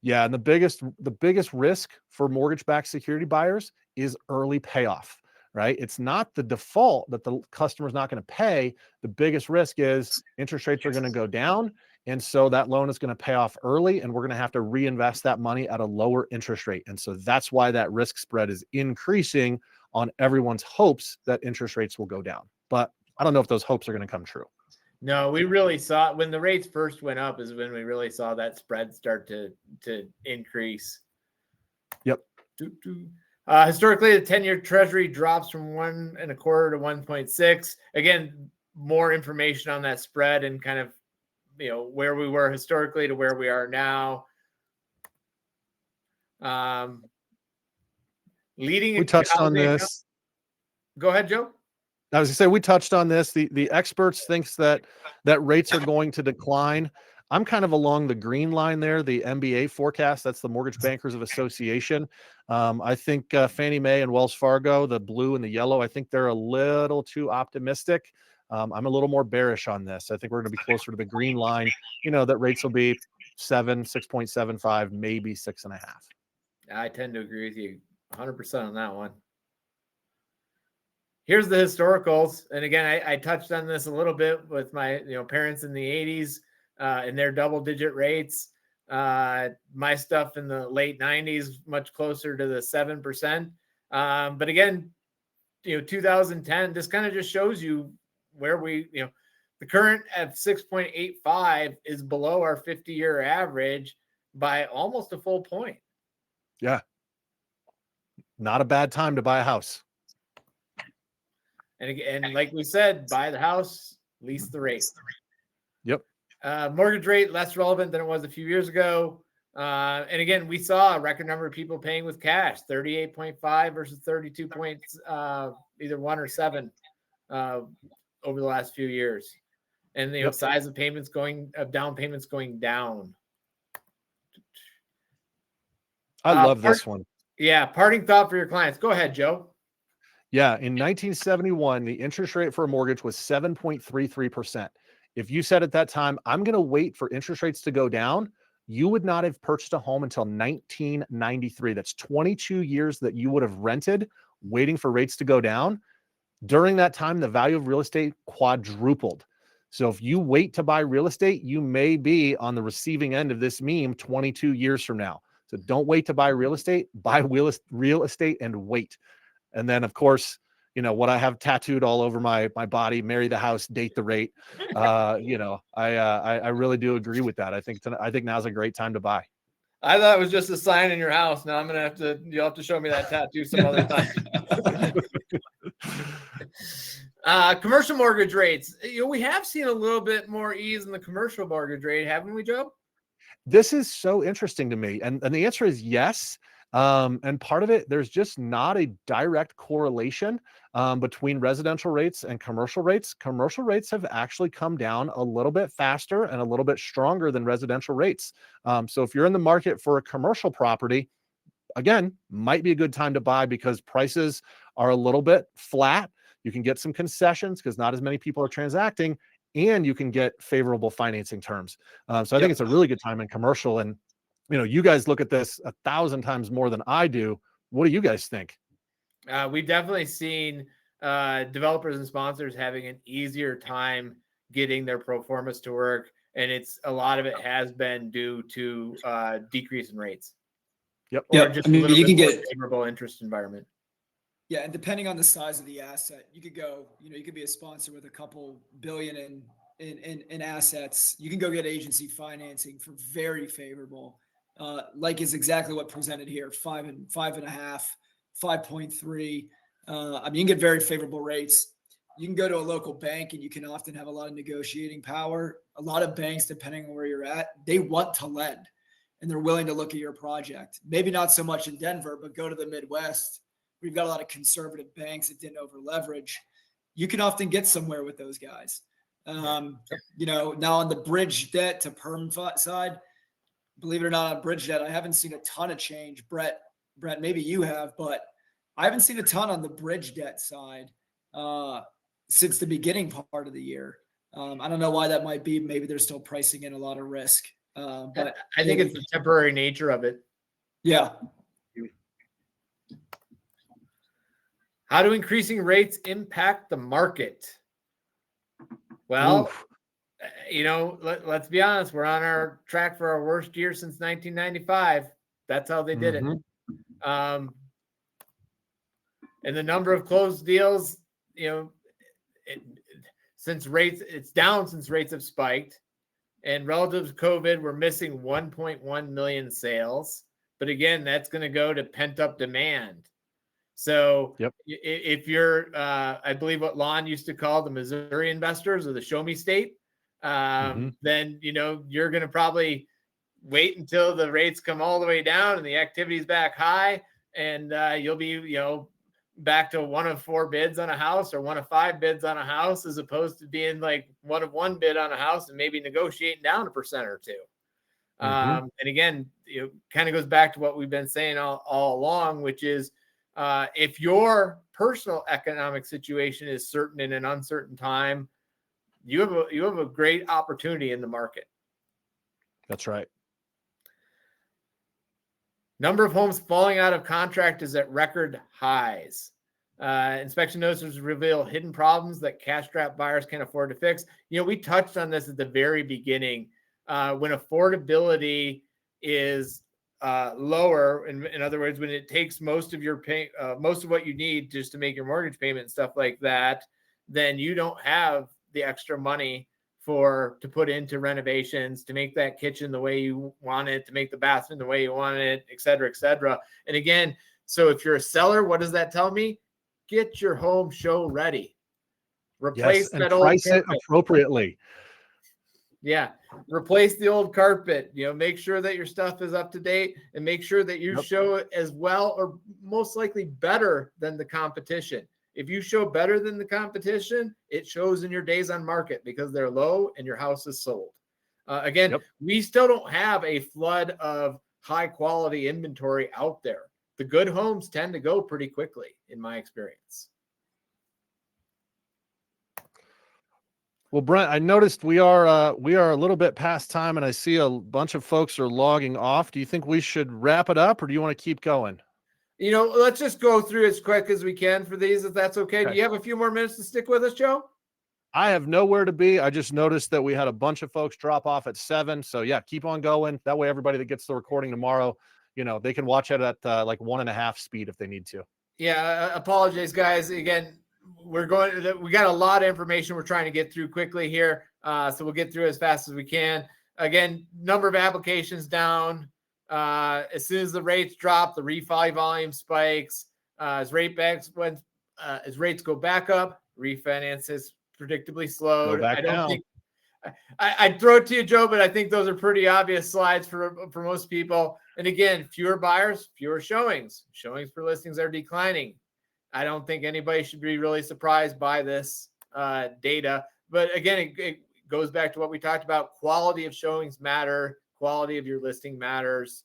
Yeah, and the biggest risk for mortgage-backed security buyers is early payoff, right? It's not the default that the customer's not going to pay. The biggest risk is interest rates are going to go down, and so that loan is going to pay off early, and we're going to have to reinvest that money at a lower interest rate. And so that's why that risk spread is increasing on everyone's hopes that interest rates will go down. But I don't know if those hopes are going to come true. No, we really saw when the rates first went up is when we really saw that spread start to increase. Yep. Historically, the 10-year Treasury drops from 1.25 to 1.6. Again, more information on that spread and kind of where we were historically to where we are now. We touched on this. Go ahead, Joe. I was going to say, we touched on this. The experts thinks that rates are going to decline. I'm kind of along the green line there, the MBA forecast. That's the Mortgage Bankers Association. I think Fannie Mae and Wells Fargo, the blue and the yellow, I think they're a little too optimistic. I'm a little more bearish on this. I think we're going to be closer to the green line, that rates will be 6.75, maybe 6.5. I tend to agree with you 100% on that one. Here's the historicals. And again, I touched on this a little bit with my parents in the 80s and their double-digit rates. My stuff in the late 90s, much closer to the 7%. But again, 2010, this kind of just shows you where the current at 6.85 is below our 50-year average by almost a full point. Yeah. Not a bad time to buy a house. And again, like we said, buy the house, lease the rate. Yep. Mortgage rate less relevant than it was a few years ago. And again, we saw a record number of people paying with cash, 38.5 versus 32 points, either 1 or 7 over the last few years. And the size of down payments going down. I love this one. Yeah. Parting thought for your clients. Go ahead, Joe. Yeah. In 1971, the interest rate for a mortgage was 7.33%. If you said at that time, I'm going to wait for interest rates to go down, you would not have purchased a home until 1993. That's 22 years that you would have rented waiting for rates to go down. During that time, the value of real estate quadrupled. So if you wait to buy real estate, you may be on the receiving end of this meme 22 years from now. So don't wait to buy real estate, buy real estate and wait. And then, of course, what I have tattooed all over my body, marry the house, date the rate. I really do agree with that. I think now's a great time to buy. I thought it was just a sign in your house. Now you'll have to show me that tattoo some other time. Commercial mortgage rates. We have seen a little bit more ease in the commercial mortgage rate, haven't we, Joe? This is so interesting to me. And the answer is yes. And part of it, there's just not a direct correlation between residential rates and commercial rates. Commercial rates have actually come down a little bit faster and a little bit stronger than residential rates. So if you're in the market for a commercial property, again, might be a good time to buy because prices are a little bit flat. You can get some concessions because not as many people are transacting, and you can get favorable financing terms. So I think it's a really good time in commercial. And you guys look at this 1,000 times more than I do. What do you guys think? We've definitely seen developers and sponsors having an easier time getting their pro formas to work. And a lot of it has been due to decrease in rates. Yep. Or just a little bit more favorable interest environment. Yeah. And depending on the size of the asset, you could go, you could be a sponsor with a couple billion in assets. You can go get agency financing for very favorable. Like is exactly what presented here, 5.5, 5.3. You can get very favorable rates. you can go to a local bank and you can often have a lot of negotiating power. A lot of banks, depending on where you're at, they want to lend and they're willing to look at your project. Maybe not so much in Denver, but go to the Midwest. We've got a lot of conservative banks that didn't over leverage. You can often get somewhere with those guys. Now on the bridge debt to perm side, believe it or not, on bridge debt, I haven't seen a ton of change. Brett, maybe you have, but I haven't seen a ton on the bridge debt side since the beginning part of the year. I don't know why that might be. Maybe they're still pricing in a lot of risk. But I think it's the temporary nature of it. Yeah. How do increasing rates impact the market? Well, let's be honest. We're on our track for our worst year since 1995. That's how they did it. And the number of closed deals, it's down since rates have spiked. And relative to COVID, we're missing 1.1 million sales. But again, that's going to go to pent-up demand. So if you're, I believe what Lon used to call the Missouri investors or the show me state, then, you're going to probably wait until the rates come all the way down and the activity's back high. And you'll be, back to 1 of 4 bids on a house or 1 of 5 bids on a house, as opposed to being like 1 of 1 bid on a house and maybe negotiating down 1% or 2. And again, it kind of goes back to what we've been saying all along, which is if your personal economic situation is certain in an uncertain time, you have a great opportunity in the market. That's right. Number of homes falling out of contract is at record highs. Inspection notices reveal hidden problems that cash-strapped buyers can't afford to fix. We touched on this at the very beginning. When affordability is lower, in other words, when it takes most of your most of what you need just to make your mortgage payment and stuff like that, then you don't have the extra money to put into renovations, to make that kitchen the way you want it, to make the bathroom the way you want it, et cetera, et cetera. And again, so if you're a seller, what does that tell me? Get your home show ready. Replace that old price it carpet appropriately. Yeah. Replace the old carpet, make sure that your stuff is up to date and make sure that you show it as well or most likely better than the competition. If you show better than the competition, it shows in your days on market because they're low and your house is sold. We still don't have a flood of high quality inventory out there. The good homes tend to go pretty quickly, in my experience. Well, Brent, I noticed we are a little bit past time, and I see a bunch of folks are logging off. Do you think we should wrap it up, or do you want to keep going? Let's just go through as quick as we can for these, if that's okay. Do you have a few more minutes to stick with us, Joe? I have nowhere to be. I just noticed that we had a bunch of folks drop off at 7. So yeah, keep on going. That way, everybody that gets the recording tomorrow, they can watch it at like 1.5 speed if they need to. Yeah. Apologize, guys. Again, we got a lot of information we're trying to get through quickly here. So we'll get through as fast as we can. Again, number of applications down. As soon as the rates drop, the refi volume spikes. As rates go back up, refinances predictably slowed. Go back down. I'd throw it to you, Joe, but I think those are pretty obvious slides for most people. And again, fewer buyers, fewer showings. Showings per listings are declining. I don't think anybody should be really surprised by this data. But again, it goes back to what we talked about. Quality of showings matter. Quality of your listing matters.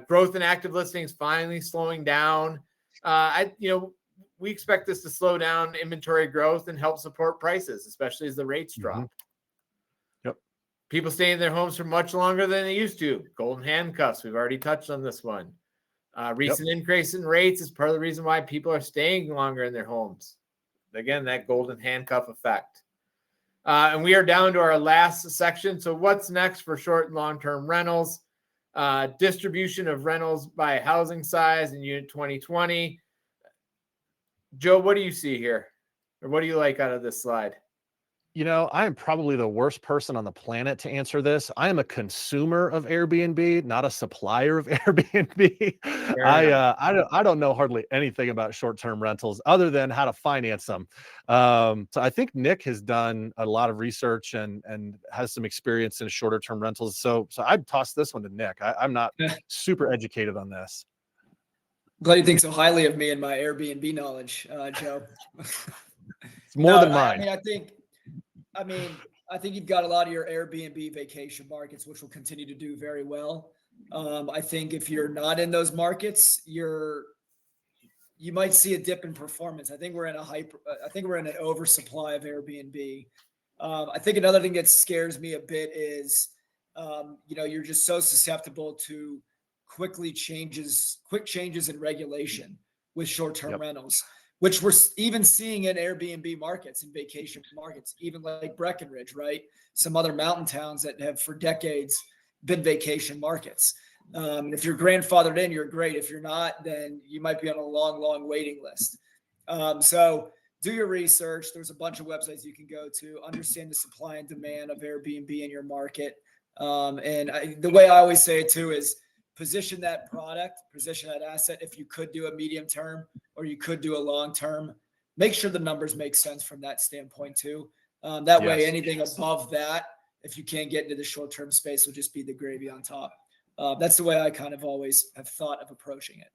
Growth in active listings finally slowing down. We expect this to slow down inventory growth and help support prices, especially as the rates drop. Yep. People stay in their homes for much longer than they used to. Golden handcuffs. We've already touched on this one. Recent increase in rates is part of the reason why people are staying longer in their homes. Again, that golden handcuff effect. And we are down to our last section. So what's next for short and long-term rentals? Distribution of rentals by housing size in unit 2020. Joe, what do you see here? Or what do you like out of this slide? I am probably the worst person on the planet to answer this. I am a consumer of Airbnb, not a supplier of Airbnb. I don't know hardly anything about short-term rentals other than how to finance them. So I think Nick has done a lot of research and has some experience in shorter term rentals. So I'd toss this one to Nick. I'm not super educated on this. Glad you think so highly of me and my Airbnb knowledge, Joe. It's more than mine. I think you've got a lot of your Airbnb vacation markets, which will continue to do very well. I think if you're not in those markets, you might see a dip in performance. I think we're in an oversupply of Airbnb. I think another thing that scares me a bit is, you're just so susceptible to quick changes in regulation with short-term rentals, which we're even seeing in Airbnb markets and vacation markets, even like Breckenridge, right? Some other mountain towns that have for decades been vacation markets. If you're grandfathered in, you're great. If you're not, then you might be on a long, long waiting list. So do your research. There's a bunch of websites you can go to, understand the supply and demand of Airbnb in your market. The way I always say it too is position that product, position that asset. If you could do a medium term or you could do a long term, make sure the numbers make sense from that standpoint too. That way, anything above that, if you can't get into the short term space, will just be the gravy on top. That's the way I kind of always have thought of approaching it.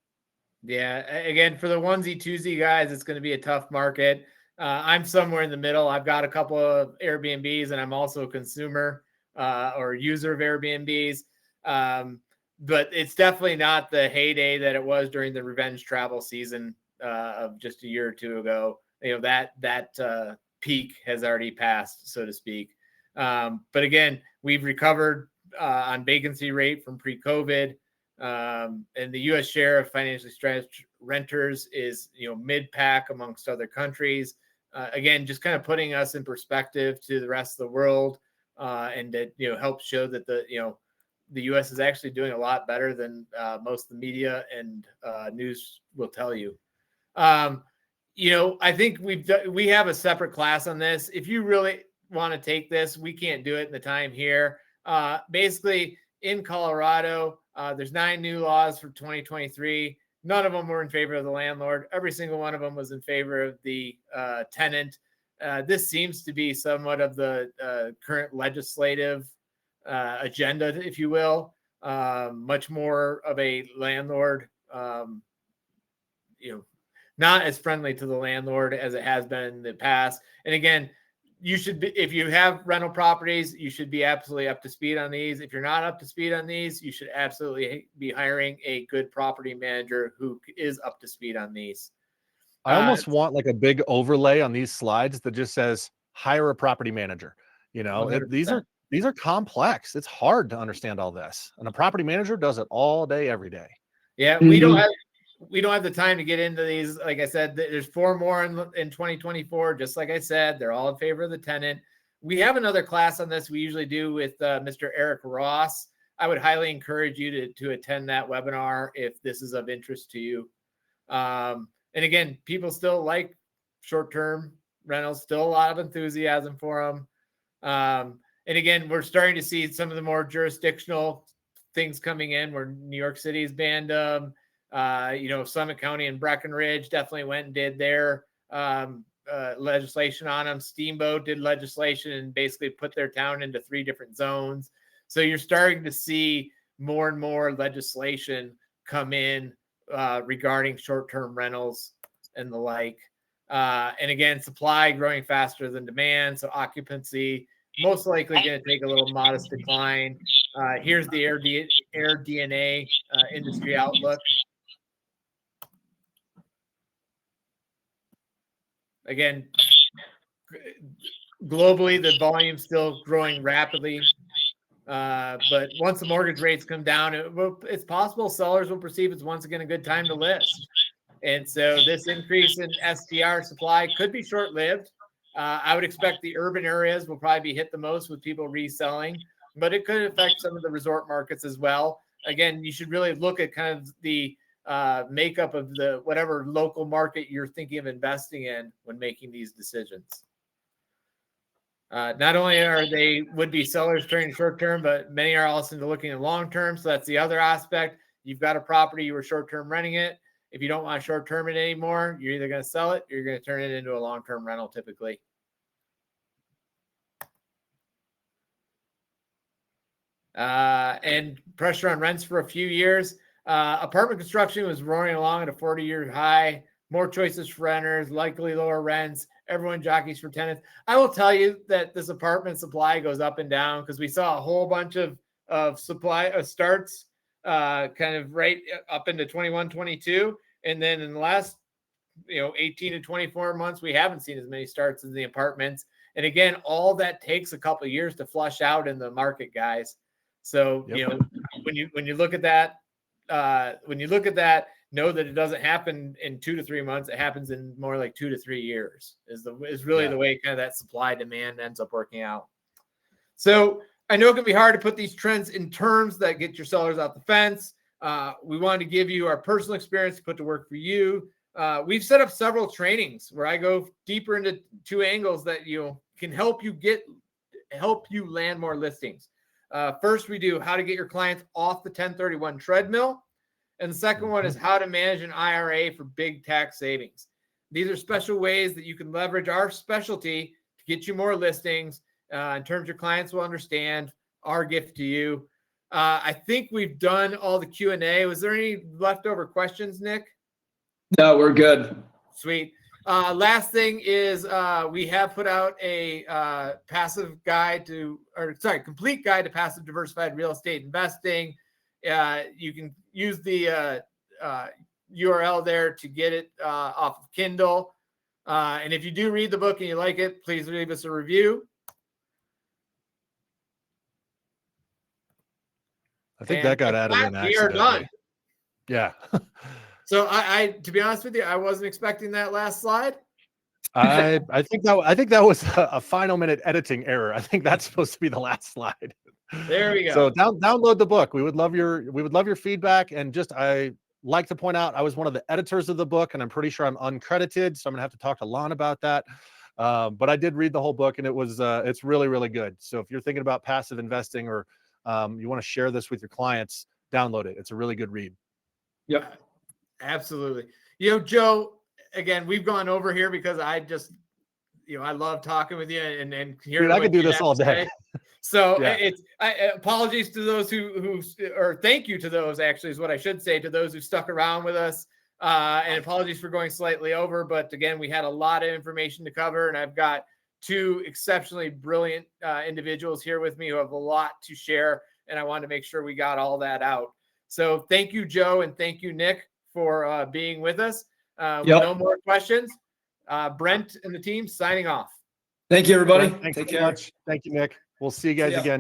Yeah. Again, for the onesie twosie guys, it's going to be a tough market. I'm somewhere in the middle. I've got a couple of Airbnbs and I'm also a consumer or user of Airbnbs. But it's definitely not the heyday that it was during the revenge travel season of just a year or two ago. That peak has already passed, so to speak. But again, we've recovered on vacancy rate from pre-COVID. And the U.S. share of financially stretched renters is, mid-pack amongst other countries. Again, just kind of putting us in perspective to the rest of the world, and that helps show that the U.S. is actually doing a lot better than most of the media and news will tell you. I think we have a separate class on this. If you really want to take this, we can't do it in the time here. Basically, in Colorado, there's 9 new laws for 2023. None of them were in favor of the landlord. Every single one of them was in favor of the tenant. This seems to be somewhat of the current legislative agenda, if you will. Much more of a landlord, not as friendly to the landlord as it has been in the past. And again, you should be, if you have rental properties, you should be absolutely up to speed on these. If you're not up to speed on these, you should absolutely be hiring a good property manager who is up to speed on these. I almost want like a big overlay on these slides that just says hire a property manager. These are complex. It's hard to understand all this, and a property manager does it all day, every day. Yeah, we don't have the time to get into these. Like I said, there's 4 more in 2024. Just like I said, they're all in favor of the tenant. We have another class on this we usually do with Mr. Eric Ross. I would highly encourage you to attend that webinar if this is of interest to you. And again, people still like short-term rentals, still a lot of enthusiasm for them. And again, we're starting to see some of the more jurisdictional things coming in where New York City's banned them. Summit County and Breckenridge definitely went and did their legislation on them. Steamboat did legislation and basically put their town into 3 different zones. So you're starting to see more and more legislation come in regarding short-term rentals and the like. And again, supply growing faster than demand. So occupancy most likely going to take a little modest decline. Here's the AirDNA industry outlook. Again, globally, the volume's still growing rapidly. But once the mortgage rates come down, it's possible sellers will perceive it's once again a good time to list. And so this increase in STR supply could be short-lived. I would expect the urban areas will probably be hit the most with people reselling, but it could affect some of the resort markets as well. Again, you should really look at kind of the makeup of the whatever local market you're thinking of investing in when making these decisions. Not only are they would-be sellers turning short-term, but many are also looking at long-term. So that's the other aspect. You've got a property, you were short-term renting it. If you don't want to short-term it anymore, you're either going to sell it or you're going to turn it into a long-term rental typically. And pressure on rents for a few years. Apartment construction was roaring along at a 40-year high. More choices for renters, likely lower rents. Everyone jockeys for tenants. I will tell you that this apartment supply goes up and down because we saw a whole bunch of supply of starts kind of right up into 21, 22. And then in the last 18 to 24 months, we haven't seen as many starts in the apartments. And again, all that takes a couple of years to flush out in the market, guys. So, when you look at that, know that it doesn't happen in 2 to 3 months. It happens in more like 2 to 3 years is really the way kind of that supply demand ends up working out. So I know it can be hard to put these trends in terms that get your sellers out the fence. We wanted to give you our personal experience to put to work for you. We've set up several trainings where I go deeper into 2 angles that can help you land more listings. First, we do how to get your clients off the 1031 treadmill. And the second one is how to manage an IRA for big tax savings. These are special ways that you can leverage our specialty to get you more listings in terms your clients will understand. Our gift to you. I think we've done all the Q&A. Was there any leftover questions, Nick? No, we're good. Sweet. Last thing is we have put out a complete guide to passive diversified real estate investing. You can use the URL there to get it off of Kindle. And if you do read the book and you like it, please leave us a review. I think that got added in accidentally. We are done. Yeah. So I to be honest with you, I wasn't expecting that last slide. I think that was a final minute editing error. I think that's supposed to be the last slide. There we go. So download the book. We would love your feedback. And I like to point out I was one of the editors of the book, and I'm pretty sure I'm uncredited, so I'm gonna have to talk to Lon about that. But I did read the whole book, and it's really, really good. So if you're thinking about passive investing or you want to share this with your clients, download it. It's a really good read. Yep, absolutely. Joe, again, we've gone over here because I just, I love talking with you and hearing. Dude, I could do this all day. So yeah. Apologies to those or thank you to those, actually, is what I should say, to those who stuck around with us. And apologies for going slightly over. But again, we had a lot of information to cover, and I've got 2 exceptionally brilliant individuals here with me who have a lot to share. And I wanted to make sure we got all that out. So thank you, Joe, and thank you, Nick, for being with us. No more questions. Brent and the team signing off. Thank you, everybody. Thanks Take so care. much. Thank you, Nick. We'll see you guys again.